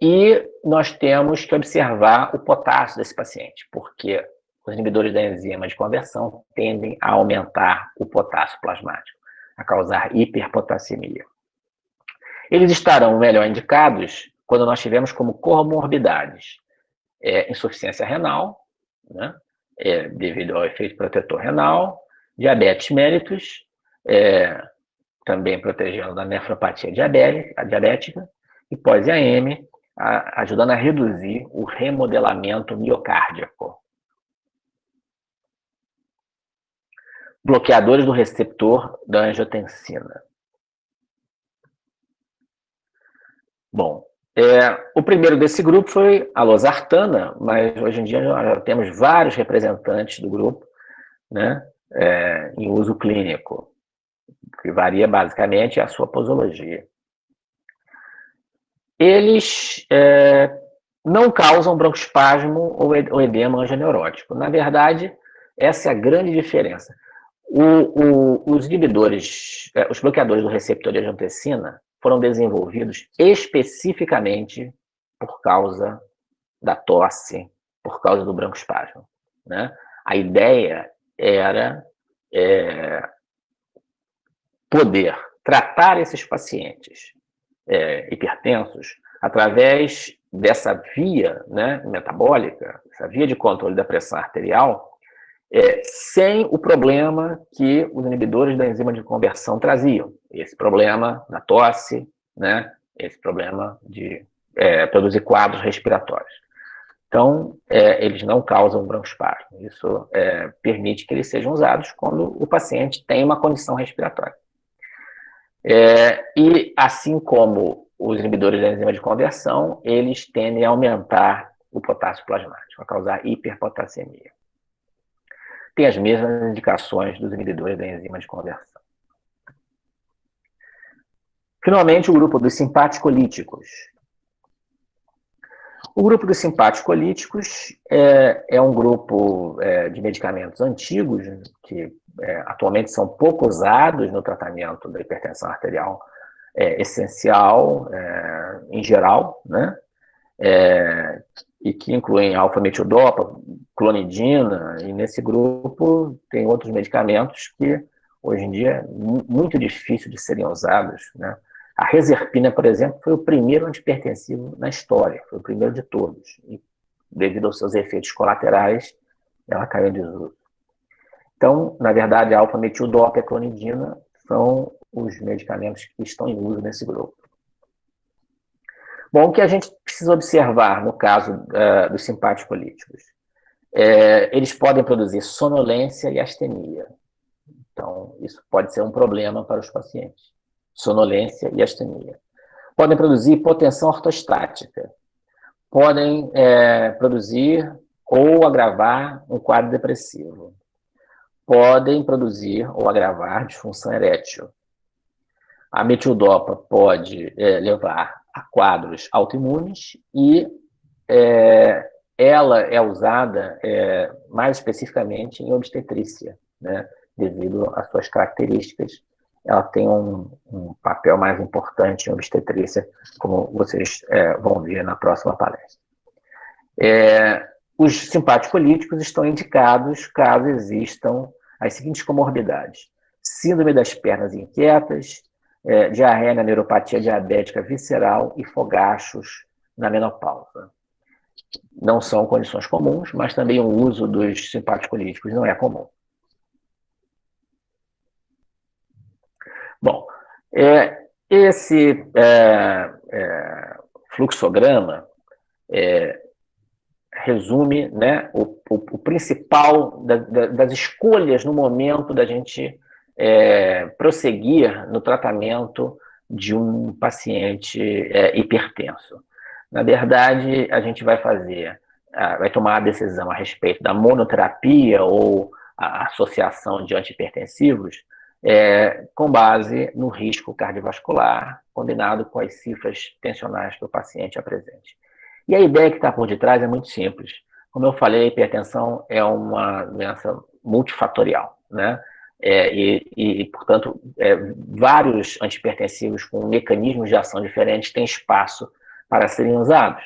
E nós temos que observar o potássio desse paciente, porque os inibidores da enzima de conversão tendem a aumentar o potássio plasmático, a causar hiperpotassemia. Eles estarão melhor indicados quando nós tivermos como comorbidades insuficiência renal, né, devido ao efeito protetor renal, diabetes mellitus, também protegendo da nefropatia diabética, e pós-IAM, ajudando a reduzir o remodelamento miocárdico. Bloqueadores do receptor da angiotensina. Bom, o primeiro desse grupo foi a losartana, mas hoje em dia já temos vários representantes do grupo, né, em uso clínico, que varia basicamente a sua posologia. Eles não causam broncoespasmo ou edema anjoneurótico. Na verdade, essa é a grande diferença. Os inibidores, os bloqueadores do receptor de angiotensina foram desenvolvidos especificamente por causa da tosse, por causa do broncoespasmo, né? A ideia era poder tratar esses pacientes hipertensos através dessa via, né, metabólica, essa via de controle da pressão arterial, sem o problema que os inibidores da enzima de conversão traziam. Esse problema da tosse, né, esse problema de produzir quadros respiratórios. Então, eles não causam broncoespasmo. Isso permite que eles sejam usados quando o paciente tem uma condição respiratória. E assim como os inibidores da enzima de conversão, eles tendem a aumentar o potássio plasmático, a causar hiperpotassemia. Tem as mesmas indicações dos inibidores da enzima de conversão. Finalmente, o grupo dos simpaticolíticos. O grupo dos simpaticolíticos é um grupo de medicamentos antigos, que atualmente são pouco usados no tratamento da hipertensão arterial essencial, em geral, né? E que incluem alfa-metildopa, clonidina, e nesse grupo tem outros medicamentos que hoje em dia é muito difícil de serem usados, né? A reserpina, por exemplo, foi o primeiro antihipertensivo na história, foi o primeiro de todos, e devido aos seus efeitos colaterais, ela caiu em desuso. Então, na verdade, a alfa-metildopa e a clonidina são os medicamentos que estão em uso nesse grupo. Bom, o que a gente precisa observar no caso dos simpaticolíticos? Eles podem produzir sonolência e astenia. Então, isso pode ser um problema para os pacientes. Sonolência e astenia. Podem produzir hipotensão ortostática. Podem produzir ou agravar um quadro depressivo. Podem produzir ou agravar disfunção erétil. A metildopa pode levar a quadros autoimunes e ela é usada mais especificamente em obstetrícia, né, devido às suas características. Ela tem um papel mais importante em obstetrícia, como vocês vão ver na próxima palestra. os simpático-líticos estão indicados caso existam as seguintes comorbidades: síndrome das pernas inquietas, diarreia na neuropatia diabética visceral e fogachos na menopausa. Não são condições comuns, mas também o uso dos simpático-líticos não é comum. Bom, esse fluxograma resume, né, o principal das escolhas no momento da gente prosseguir no tratamento de um paciente hipertenso. Na verdade, a gente vai tomar a decisão a respeito da monoterapia ou a associação de antihipertensivos com base no risco cardiovascular, combinado com as cifras tensionais que o paciente apresente. E a ideia que está por detrás é muito simples. Como eu falei, a hipertensão é uma doença multifatorial, né? Portanto, vários antihipertensivos com mecanismos de ação diferentes têm espaço para serem usados.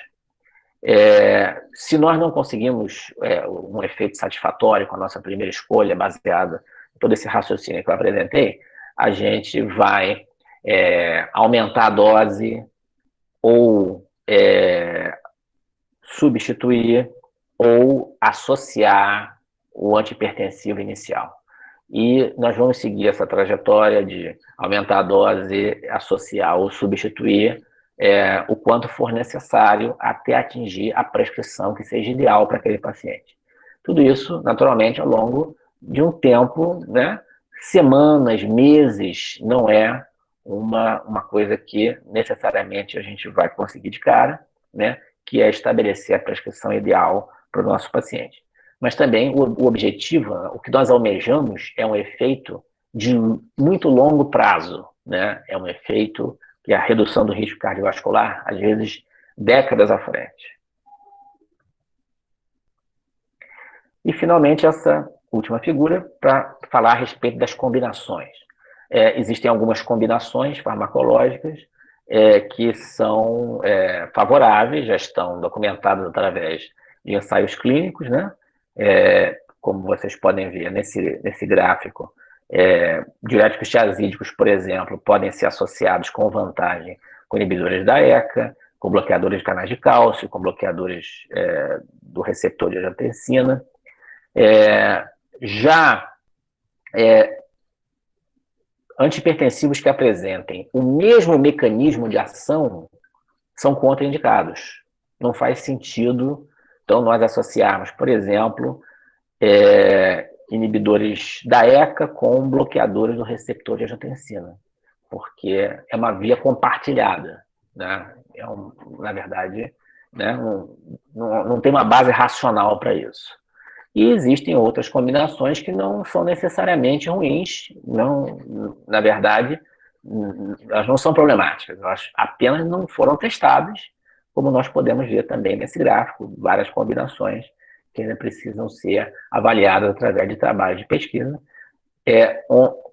Se nós não conseguimos um efeito satisfatório com a nossa primeira escolha, baseada em todo esse raciocínio que eu apresentei, a gente vai aumentar a dose ou substituir ou associar o antihipertensivo inicial. E nós vamos seguir essa trajetória de aumentar a dose, associar ou substituir o quanto for necessário até atingir a prescrição que seja ideal para aquele paciente. Tudo isso, naturalmente, ao longo de um tempo, né, semanas, meses, não é uma coisa que necessariamente a gente vai conseguir de cara, né, que é estabelecer a prescrição ideal para o nosso paciente. Mas também o objetivo, o que nós almejamos, é um efeito de muito longo prazo, né? É um efeito que é a redução do risco cardiovascular, às vezes, décadas à frente. E, finalmente, essa última figura, para falar a respeito das combinações. Existem algumas combinações farmacológicas que são favoráveis, já estão documentadas através de ensaios clínicos, né? Como vocês podem ver nesse gráfico, diuréticos tiazídicos, por exemplo, podem ser associados com vantagem com inibidores da ECA, com bloqueadores de canais de cálcio, com bloqueadores do receptor de angiotensina. Antihipertensivos que apresentem o mesmo mecanismo de ação são contraindicados. Não faz sentido, então, nós associarmos, por exemplo, inibidores da ECA com bloqueadores do receptor de angiotensina, porque é uma via compartilhada, né? Na verdade, né, não tem uma base racional para isso. E existem outras combinações que não são necessariamente ruins, na verdade, elas não são problemáticas, elas apenas não foram testadas, como nós podemos ver também nesse gráfico, várias combinações que ainda precisam ser avaliadas através de trabalhos de pesquisa,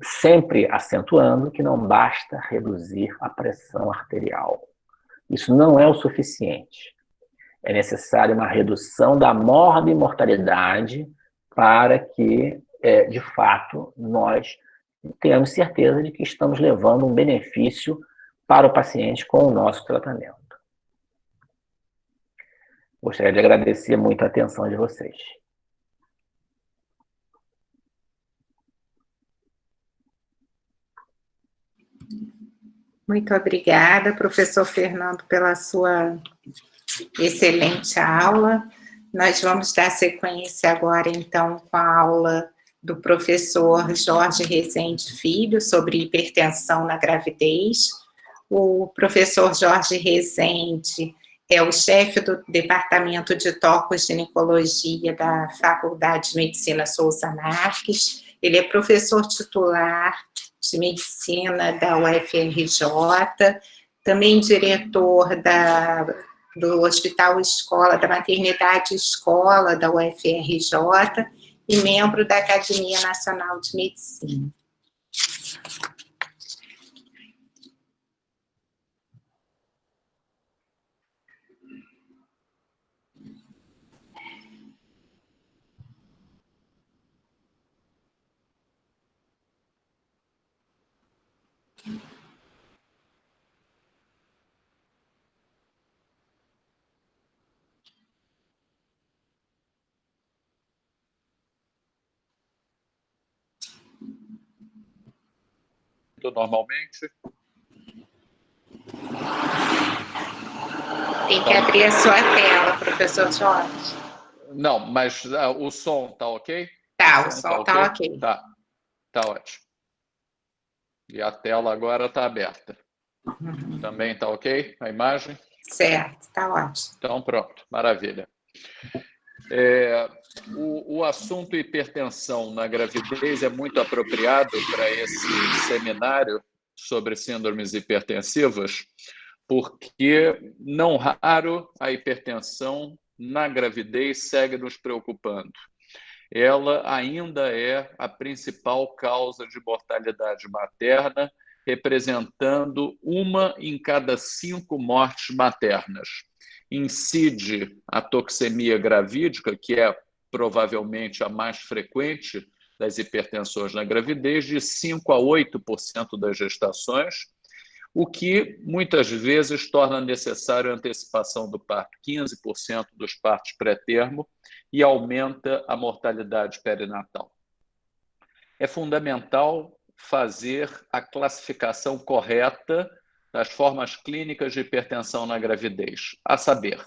sempre acentuando que não basta reduzir a pressão arterial. Isso não é o suficiente. É necessária uma redução da morbimortalidade para que, de fato, nós tenhamos certeza de que estamos levando um benefício para o paciente com o nosso tratamento. Gostaria de agradecer muito a atenção de vocês. Muito obrigada, professor Fernando, pela sua excelente aula. Nós vamos dar sequência agora, então, com a aula do professor Jorge Rezende Filho, sobre hipertensão na gravidez. O professor Jorge Rezende é o chefe do Departamento de Tocoginecologia da Faculdade de Medicina Souza Marques. Ele é professor titular de Medicina da UFRJ, também diretor do Hospital Escola, da Maternidade Escola da UFRJ e membro da Academia Nacional de Medicina. ouvindo normalmente? Tem que abrir a sua tela, professor Jorge. Não, mas o som tá ok? Tá, o som tá ok. Tá ótimo. E a tela agora está aberta. Também está ok a imagem? Certo, tá ótimo. Então, pronto, maravilha. O assunto hipertensão na gravidez é muito apropriado para esse seminário sobre síndromes hipertensivas, porque não raro a hipertensão na gravidez segue nos preocupando. Ela ainda é a principal causa de mortalidade materna, representando 1 em cada 5 mortes maternas. Incide a toxemia gravídica, que é provavelmente a mais frequente das hipertensões na gravidez, de 5 a 8% das gestações, o que muitas vezes torna necessário a antecipação do parto, 15% dos partos pré-termo, e aumenta a mortalidade perinatal. É fundamental fazer a classificação correta das formas clínicas de hipertensão na gravidez, a saber,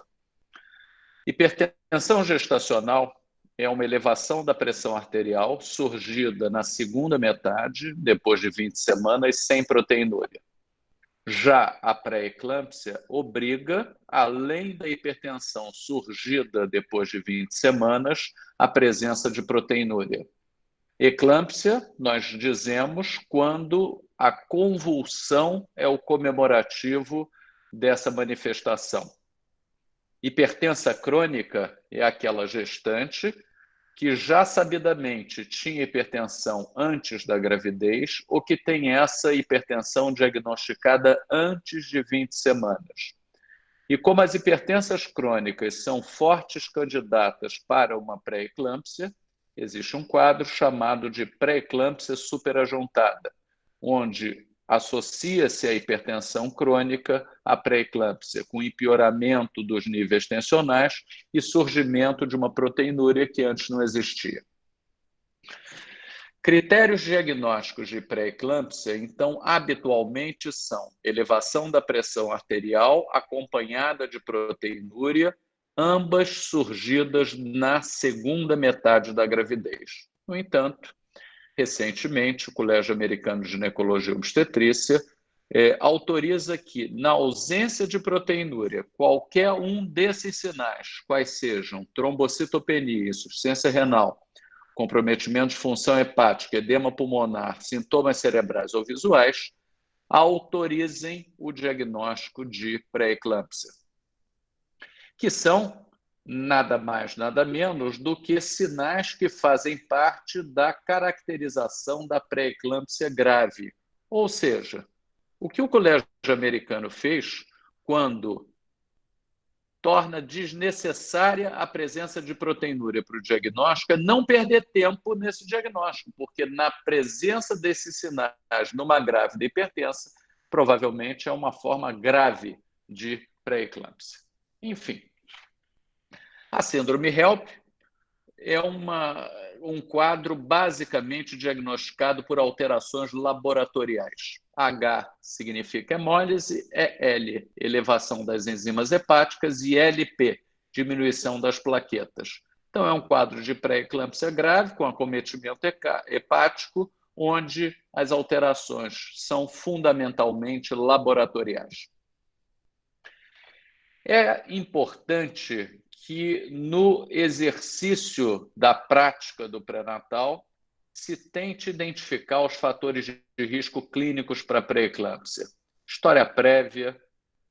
hipertensão gestacional é uma elevação da pressão arterial surgida na segunda metade, depois de 20 semanas, sem proteinúria. Já a pré-eclâmpsia obriga, além da hipertensão surgida depois de 20 semanas, a presença de proteinúria. Eclâmpsia, nós dizemos quando a convulsão é o comemorativo dessa manifestação. Hipertensa crônica é aquela gestante que já sabidamente tinha hipertensão antes da gravidez ou que tem essa hipertensão diagnosticada antes de 20 semanas. E como as hipertensas crônicas são fortes candidatas para uma pré-eclâmpsia, existe um quadro chamado de pré-eclâmpsia superajuntada, onde associa-se a hipertensão crônica à pré-eclâmpsia, com empeoramento dos níveis tensionais e surgimento de uma proteinúria que antes não existia. Critérios diagnósticos de pré-eclâmpsia, então, habitualmente são elevação da pressão arterial acompanhada de proteinúria, ambas surgidas na segunda metade da gravidez. No entanto, recentemente, o Colégio Americano de Ginecologia e Obstetrícia autoriza que, na ausência de proteinúria, qualquer um desses sinais, quais sejam trombocitopenia, insuficiência renal, comprometimento de função hepática, edema pulmonar, sintomas cerebrais ou visuais, autorizem o diagnóstico de pré-eclâmpsia, que são nada mais, nada menos do que sinais que fazem parte da caracterização da pré-eclâmpsia grave. Ou seja, o que o Colégio Americano fez quando torna desnecessária a presença de proteinúria para o diagnóstico é não perder tempo nesse diagnóstico, porque na presença desses sinais numa grávida hipertensa, provavelmente é uma forma grave de pré-eclâmpsia. Enfim, a síndrome HELP é um quadro basicamente diagnosticado por alterações laboratoriais. H significa hemólise, EL, elevação das enzimas hepáticas, e LP, diminuição das plaquetas. Então, é um quadro de pré-eclâmpsia grave, com acometimento hepático, onde as alterações são fundamentalmente laboratoriais. É importante que no exercício da prática do pré-natal se tente identificar os fatores de risco clínicos para pré-eclâmpsia. História prévia,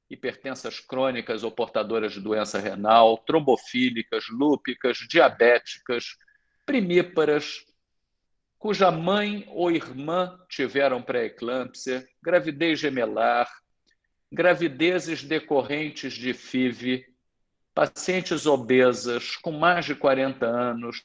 hipertensas crônicas ou portadoras de doença renal, trombofílicas, lúpicas, diabéticas, primíparas, cuja mãe ou irmã tiveram pré-eclâmpsia, gravidez gemelar, gravidezes decorrentes de FIV, pacientes obesas com mais de 40 anos,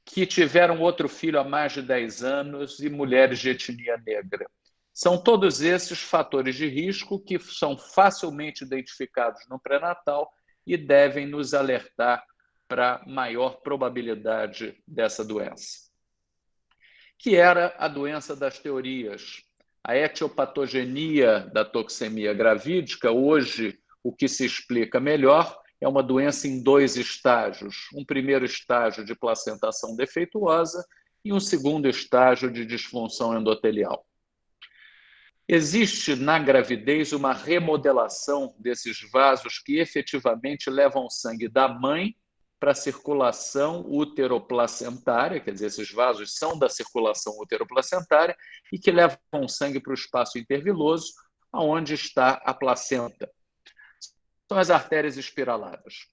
que tiveram outro filho há mais de 10 anos e mulheres de etnia negra. São todos esses fatores de risco que são facilmente identificados no pré-natal e devem nos alertar para maior probabilidade dessa doença. Que era a doença das teorias, A etiopatogenia da toxemia gravídica, hoje, o que se explica melhor é uma doença em 2 estágios. Um primeiro estágio de placentação defeituosa e um segundo estágio de disfunção endotelial. Existe na gravidez uma remodelação desses vasos que efetivamente levam sangue da mãe para a circulação uteroplacentária, quer dizer, esses vasos são da circulação uteroplacentária e que levam sangue para o espaço interviloso, onde está a placenta. São as artérias espiraladas.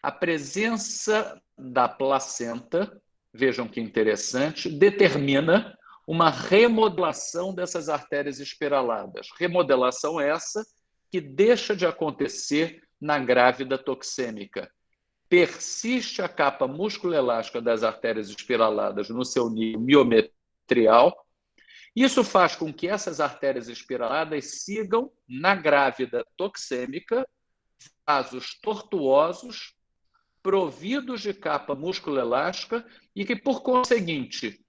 A presença da placenta, vejam que interessante, determina uma remodelação dessas artérias espiraladas. Remodelação essa que deixa de acontecer na grávida toxêmica. Persiste a capa musculoelástica das artérias espiraladas no seu nível miometrial. Isso faz com que essas artérias espiraladas sigam na grávida toxêmica vasos tortuosos, providos de capa musculoelástica e que, por conseguinte,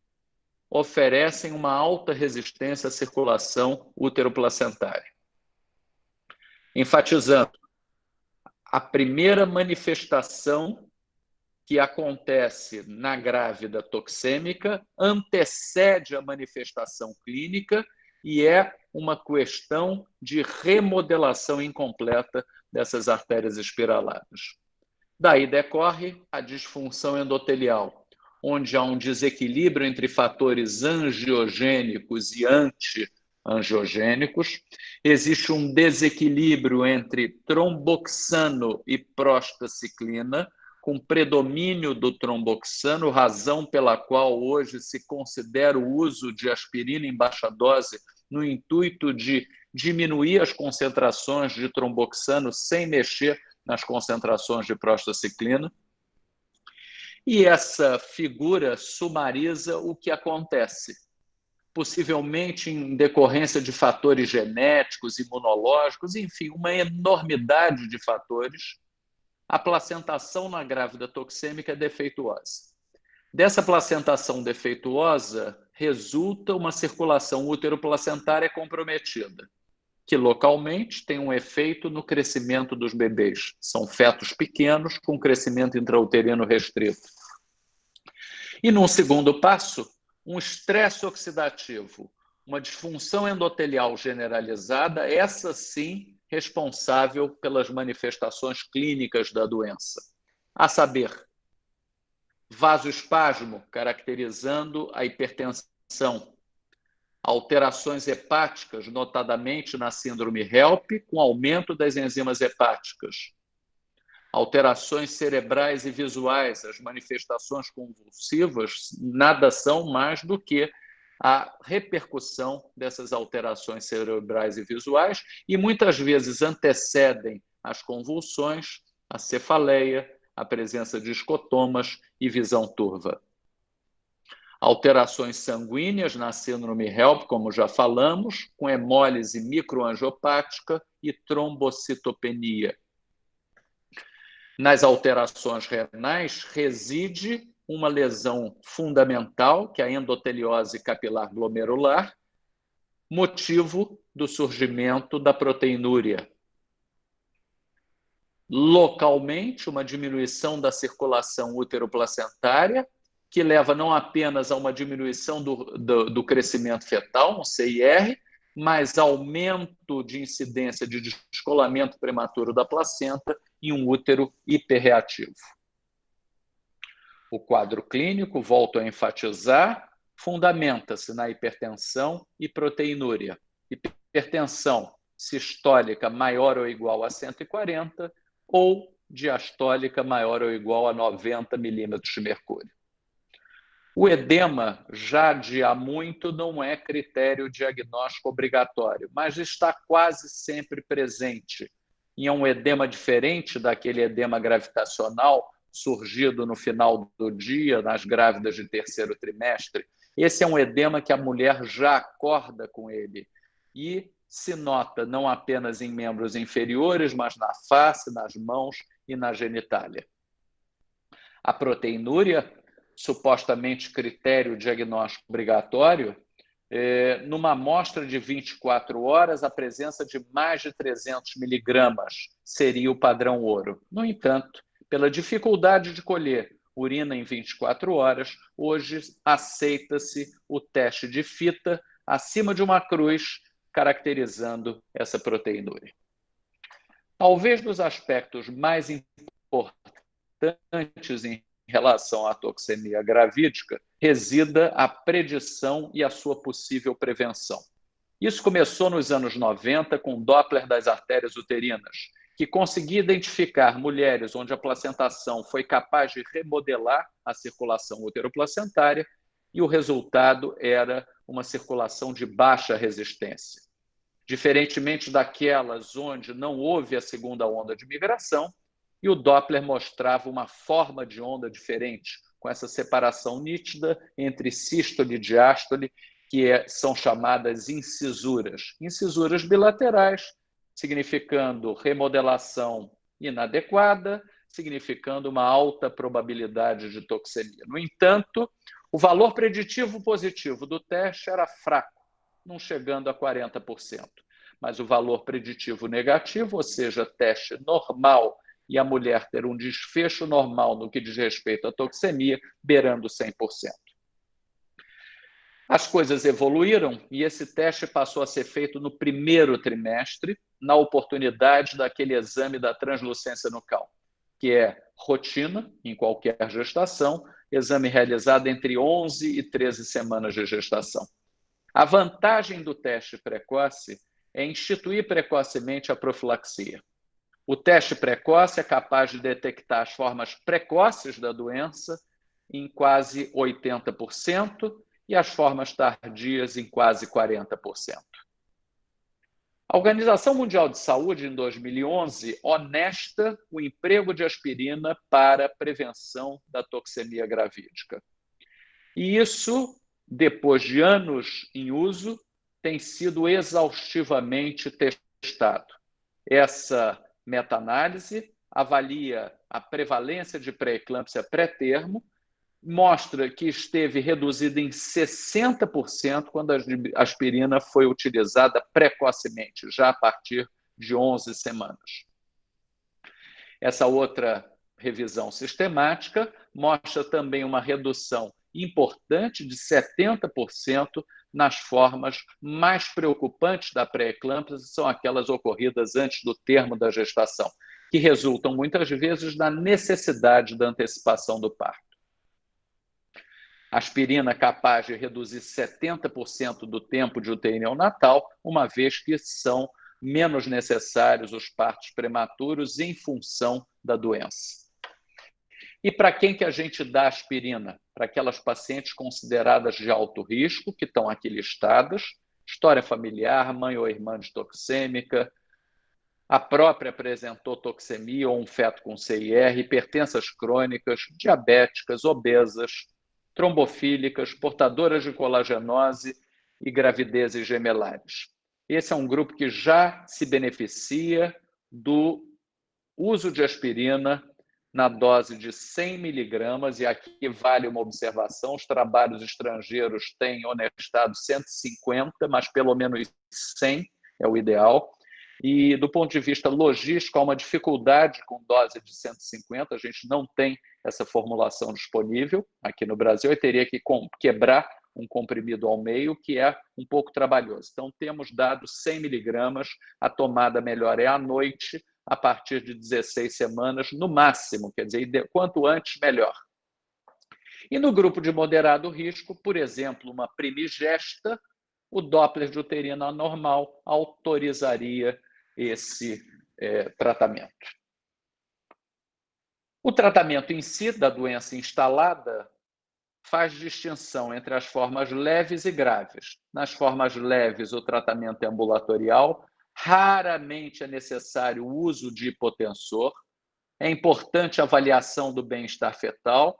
oferecem uma alta resistência à circulação uteroplacentária. Enfatizando, a primeira manifestação que acontece na grávida toxêmica antecede a manifestação clínica e é uma questão de remodelação incompleta dessas artérias espiraladas. Daí decorre a disfunção endotelial, onde há um desequilíbrio entre fatores angiogênicos e anti-angiogênicos. Existe um desequilíbrio entre tromboxano e prostaciclina, com predomínio do tromboxano, razão pela qual hoje se considera o uso de aspirina em baixa dose no intuito de diminuir as concentrações de tromboxano sem mexer nas concentrações de prostaciclina. E essa figura sumariza o que acontece. Possivelmente em decorrência de fatores genéticos, imunológicos, enfim, uma enormidade de fatores, a placentação na grávida toxêmica é defeituosa. Dessa placentação defeituosa resulta uma circulação uteroplacentária comprometida, que localmente tem um efeito no crescimento dos bebês. São fetos pequenos com crescimento intrauterino restrito. E num segundo passo, um estresse oxidativo, uma disfunção endotelial generalizada, essa sim responsável pelas manifestações clínicas da doença. A saber, vasoespasmo, caracterizando a hipertensão, alterações hepáticas, notadamente na síndrome HELP, com aumento das enzimas hepáticas, alterações cerebrais e visuais, as manifestações convulsivas nada são mais do que a repercussão dessas alterações cerebrais e visuais e muitas vezes antecedem as convulsões, a cefaleia, a presença de escotomas e visão turva. Alterações sanguíneas na síndrome HELP, como já falamos, com hemólise microangiopática e trombocitopenia. Nas alterações renais reside uma lesão fundamental, que é a endoteliose capilar glomerular, motivo do surgimento da proteinúria. Localmente, uma diminuição da circulação uteroplacentária, que leva não apenas a uma diminuição do crescimento fetal, um CIR, mas aumento de incidência de descolamento prematuro da placenta e um útero hiperreativo. O quadro clínico, volto a enfatizar, fundamenta-se na hipertensão e proteinúria. Hipertensão sistólica maior ou igual a 140 ou diastólica maior ou igual a 90 milímetros de mercúrio. O edema, já de há muito, não é critério diagnóstico obrigatório, mas está quase sempre presente. E é um edema diferente daquele edema gravitacional surgido no final do dia, nas grávidas de terceiro trimestre. Esse é um edema que a mulher já acorda com ele e se nota não apenas em membros inferiores, mas na face, nas mãos e na genitália. A proteinúria, supostamente critério diagnóstico obrigatório, numa amostra de 24 horas, a presença de mais de 300 miligramas seria o padrão ouro. No entanto, pela dificuldade de colher urina em 24 horas, hoje aceita-se o teste de fita acima de uma cruz, caracterizando essa proteinúria. Talvez dos aspectos mais importantes em relação à toxemia gravídica resida a predição e a sua possível prevenção. Isso começou nos anos 90 com o Doppler das artérias uterinas, que conseguia identificar mulheres onde a placentação foi capaz de remodelar a circulação uteroplacentária e o resultado era uma circulação de baixa resistência. Diferentemente daquelas onde não houve a segunda onda de migração, e o Doppler mostrava uma forma de onda diferente, com essa separação nítida entre sístole e diástole, que são chamadas incisuras. Incisuras bilaterais, significando remodelação inadequada, significando uma alta probabilidade de toxemia. No entanto, o valor preditivo positivo do teste era fraco, não chegando a 40%. Mas o valor preditivo negativo, ou seja, teste normal, e a mulher ter um desfecho normal no que diz respeito à toxemia, beirando 100%. As coisas evoluíram e esse teste passou a ser feito no primeiro trimestre, na oportunidade daquele exame da translucência nucal, que é rotina em qualquer gestação, exame realizado entre 11 e 13 semanas de gestação. A vantagem do teste precoce é instituir precocemente a profilaxia. O teste precoce é capaz de detectar as formas precoces da doença em quase 80% e as formas tardias em quase 40%. A Organização Mundial de Saúde, em 2011, honesta o emprego de aspirina para prevenção da toxemia gravídica. E isso, depois de anos em uso, tem sido exaustivamente testado. Essa meta-análise avalia a prevalência de pré-eclâmpsia pré-termo, mostra que esteve reduzida em 60% quando a aspirina foi utilizada precocemente, já a partir de 11 semanas. Essa outra revisão sistemática mostra também uma redução importante de 70% nas formas mais preocupantes da pré-eclâmpsia, que são aquelas ocorridas antes do termo da gestação, que resultam muitas vezes na necessidade da antecipação do parto. Aspirina capaz de reduzir 70% do tempo de UTI neonatal, uma vez que são menos necessários os partos prematuros em função da doença. E para quem que a gente dá aspirina? Para aquelas pacientes consideradas de alto risco, que estão aqui listadas, história familiar, mãe ou irmã de toxêmica, a própria apresentou toxemia ou um feto com CIR, hipertensas crônicas, diabéticas, obesas, trombofílicas, portadoras de colagenose e gravidezes gemelares. Esse é um grupo que já se beneficia do uso de aspirina na dose de 100 miligramas, e aqui vale uma observação, os trabalhos estrangeiros têm honestado 150, mas pelo menos 100 é o ideal. E do ponto de vista logístico, há uma dificuldade com dose de 150, a gente não tem essa formulação disponível aqui no Brasil, e teria que quebrar um comprimido ao meio, que é um pouco trabalhoso. Então, temos dado 100 miligramas, a tomada melhor é à noite, a partir de 16 semanas, no máximo, quer dizer, quanto antes, melhor. E no grupo de moderado risco, por exemplo, uma primigesta, o Doppler de uterina anormal autorizaria esse tratamento. O tratamento em si da doença instalada faz distinção entre as formas leves e graves. Nas formas leves, o tratamento é ambulatorial, raramente é necessário o uso de hipotensor, é importante a avaliação do bem-estar fetal,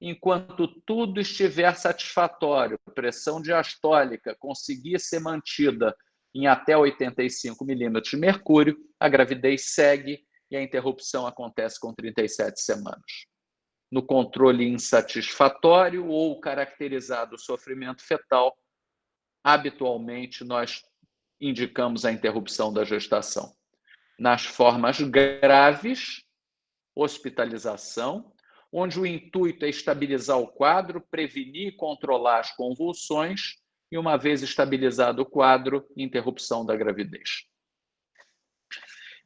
enquanto tudo estiver satisfatório, pressão diastólica conseguir ser mantida em até 85 milímetros de mercúrio, a gravidez segue e a interrupção acontece com 37 semanas. No controle insatisfatório ou caracterizado sofrimento fetal, habitualmente nós indicamos a interrupção da gestação. Nas formas graves, hospitalização, onde o intuito é estabilizar o quadro, prevenir e controlar as convulsões, e uma vez estabilizado o quadro, interrupção da gravidez.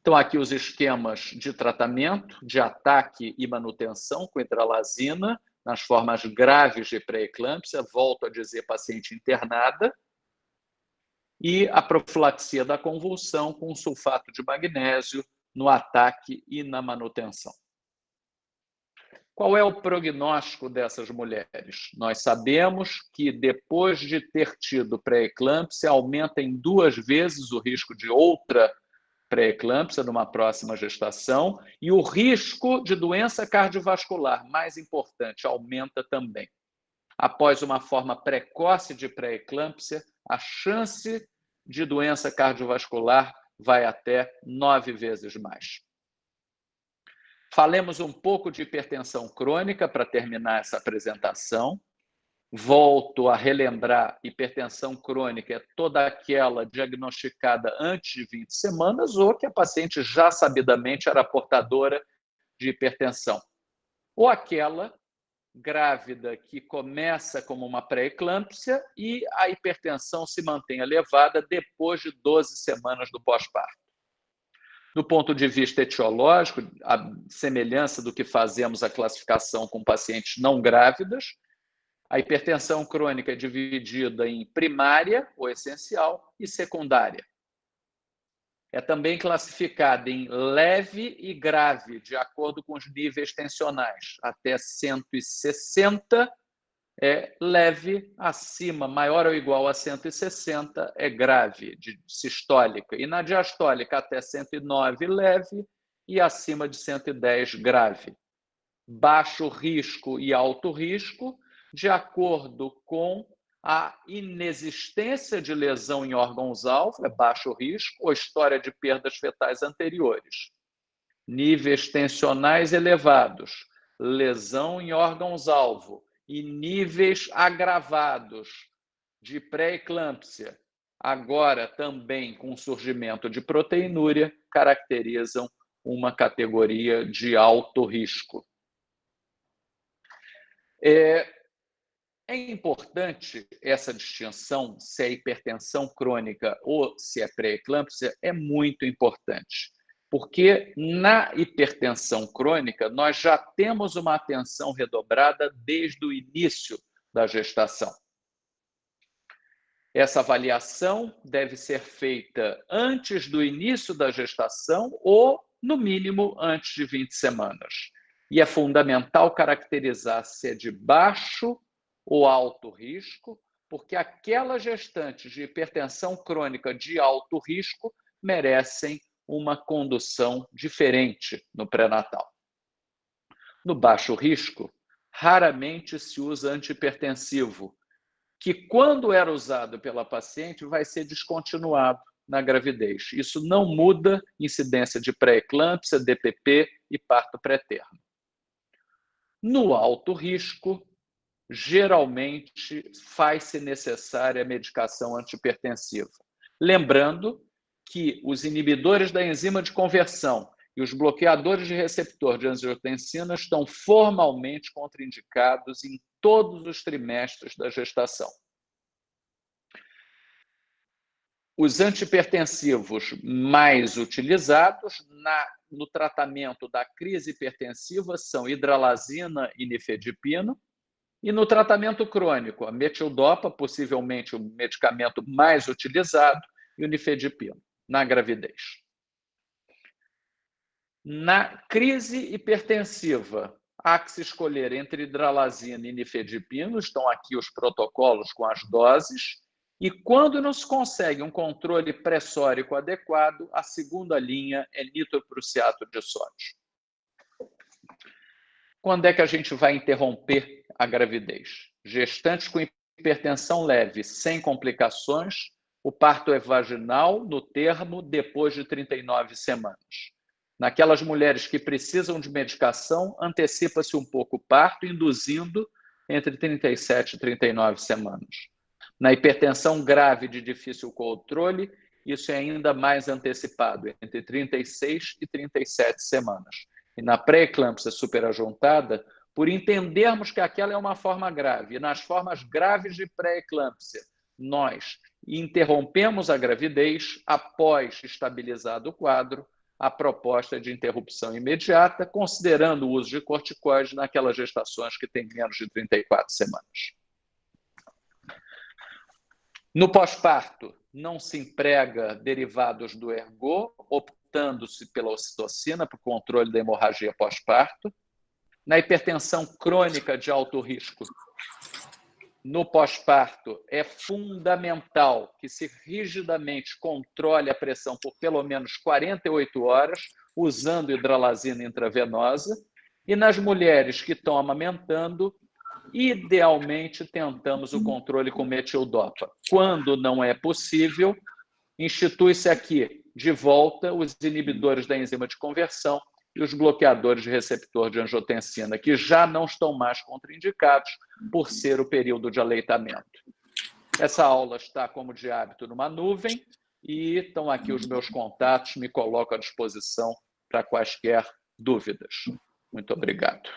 Então, aqui os esquemas de tratamento, de ataque e manutenção com hidralazina, nas formas graves de pré-eclâmpsia, volto a dizer, paciente internada, e a profilaxia da convulsão com sulfato de magnésio no ataque e na manutenção. Qual é o prognóstico dessas mulheres? Nós sabemos que depois de ter tido pré-eclâmpsia, aumenta em 2 vezes o risco de outra pré-eclâmpsia numa próxima gestação, e o risco de doença cardiovascular, mais importante, aumenta também. Após uma forma precoce de pré-eclâmpsia, a chance de doença cardiovascular vai até 9 vezes mais. Falemos um pouco de hipertensão crônica para terminar essa apresentação. Volto a relembrar, hipertensão crônica é toda aquela diagnosticada antes de 20 semanas ou que a paciente já sabidamente era portadora de hipertensão. Ou aquela grávida que começa como uma pré-eclâmpsia e a hipertensão se mantém elevada depois de 12 semanas do pós-parto. Do ponto de vista etiológico, a semelhança do que fazemos a classificação com pacientes não grávidas, a hipertensão crônica é dividida em primária, ou essencial, e secundária. É também classificada em leve e grave, de acordo com os níveis tensionais. Até 160 é leve, acima, maior ou igual a 160 é grave, de sistólica. E na diastólica, até 109, leve, e acima de 110, grave. Baixo risco e alto risco, de acordo com a inexistência de lesão em órgãos-alvo, é baixo risco, ou história de perdas fetais anteriores. Níveis tensionais elevados, lesão em órgãos-alvo e níveis agravados de pré-eclâmpsia, agora também com surgimento de proteinúria, caracterizam uma categoria de alto risco. É importante essa distinção, se é hipertensão crônica ou se é pré-eclâmpsia, é muito importante, porque na hipertensão crônica nós já temos uma atenção redobrada desde o início da gestação. Essa avaliação deve ser feita antes do início da gestação ou, no mínimo, antes de 20 semanas. E é fundamental caracterizar se é de baixo ou alto risco, porque aquelas gestantes de hipertensão crônica de alto risco merecem uma condução diferente no pré-natal. No baixo risco, raramente se usa antihipertensivo, que quando era usado pela paciente vai ser descontinuado na gravidez. Isso não muda incidência de pré-eclâmpsia, DPP e parto pré-termo. No alto risco, geralmente faz-se necessária a medicação antihipertensiva. Lembrando que os inibidores da enzima de conversão e os bloqueadores de receptor de angiotensina estão formalmente contraindicados em todos os trimestres da gestação. Os antihipertensivos mais utilizados no tratamento da crise hipertensiva são hidralazina e nifedipino, e no tratamento crônico, a metildopa, possivelmente o medicamento mais utilizado, e o nifedipino, na gravidez. Na crise hipertensiva, há que se escolher entre hidralazina e nifedipino, estão aqui os protocolos com as doses, e quando não se consegue um controle pressórico adequado, a segunda linha é nitroprusiato de sódio. Quando é que a gente vai interromper a gravidez? Gestantes com hipertensão leve, sem complicações, o parto é vaginal, no termo, depois de 39 semanas. Naquelas mulheres que precisam de medicação, antecipa-se um pouco o parto, induzindo entre 37 e 39 semanas. Na hipertensão grave de difícil controle, isso é ainda mais antecipado, entre 36 e 37 semanas. E na pré-eclâmpsia superajuntada, por entendermos que aquela é uma forma grave, e nas formas graves de pré-eclâmpsia, nós interrompemos a gravidez após estabilizado o quadro, a proposta de interrupção imediata, considerando o uso de corticoide naquelas gestações que têm menos de 34 semanas. No pós-parto, não se emprega derivados do ergo, optando-se pela ocitocina para o controle da hemorragia pós-parto. Na hipertensão crônica de alto risco, no pós-parto, é fundamental que se rigidamente controle a pressão por pelo menos 48 horas, usando hidralazina intravenosa. E nas mulheres que estão amamentando, idealmente tentamos o controle com metildopa. Quando não é possível, institui-se aqui, de volta, os inibidores da enzima de conversão e os bloqueadores de receptor de angiotensina, que já não estão mais contraindicados por ser o período de aleitamento. Essa aula está, como de hábito, numa nuvem, e estão aqui os meus contatos, me coloco à disposição para quaisquer dúvidas. Muito obrigado.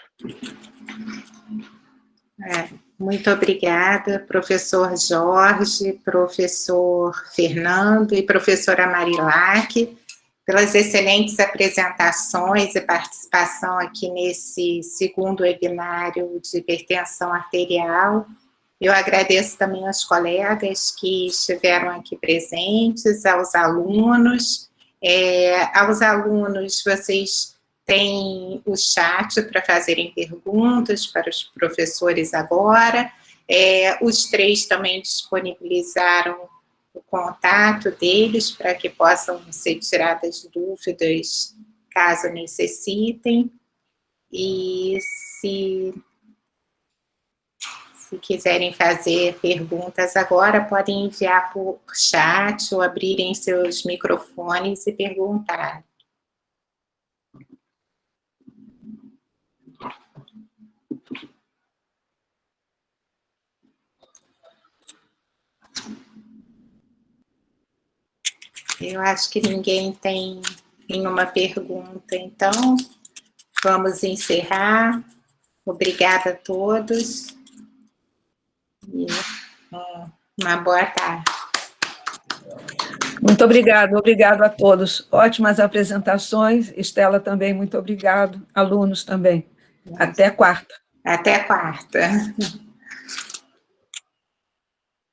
Muito obrigada, professor Jorge, professor Fernando e professora Marilac, pelas excelentes apresentações e participação aqui nesse segundo webinário de hipertensão arterial. Eu agradeço também aos colegas que estiveram aqui presentes, aos alunos. Aos alunos, vocês têm o chat para fazerem perguntas para os professores agora. Os três também disponibilizaram o contato deles para que possam ser tiradas dúvidas caso necessitem. E se quiserem fazer perguntas agora, podem enviar por chat ou abrirem seus microfones e perguntar. Eu acho que ninguém tem nenhuma pergunta, então vamos encerrar. Obrigada a todos e uma boa tarde. Muito obrigado a todos. Ótimas apresentações. Estela também, muito obrigado. Alunos também. Até quarta. Até quarta.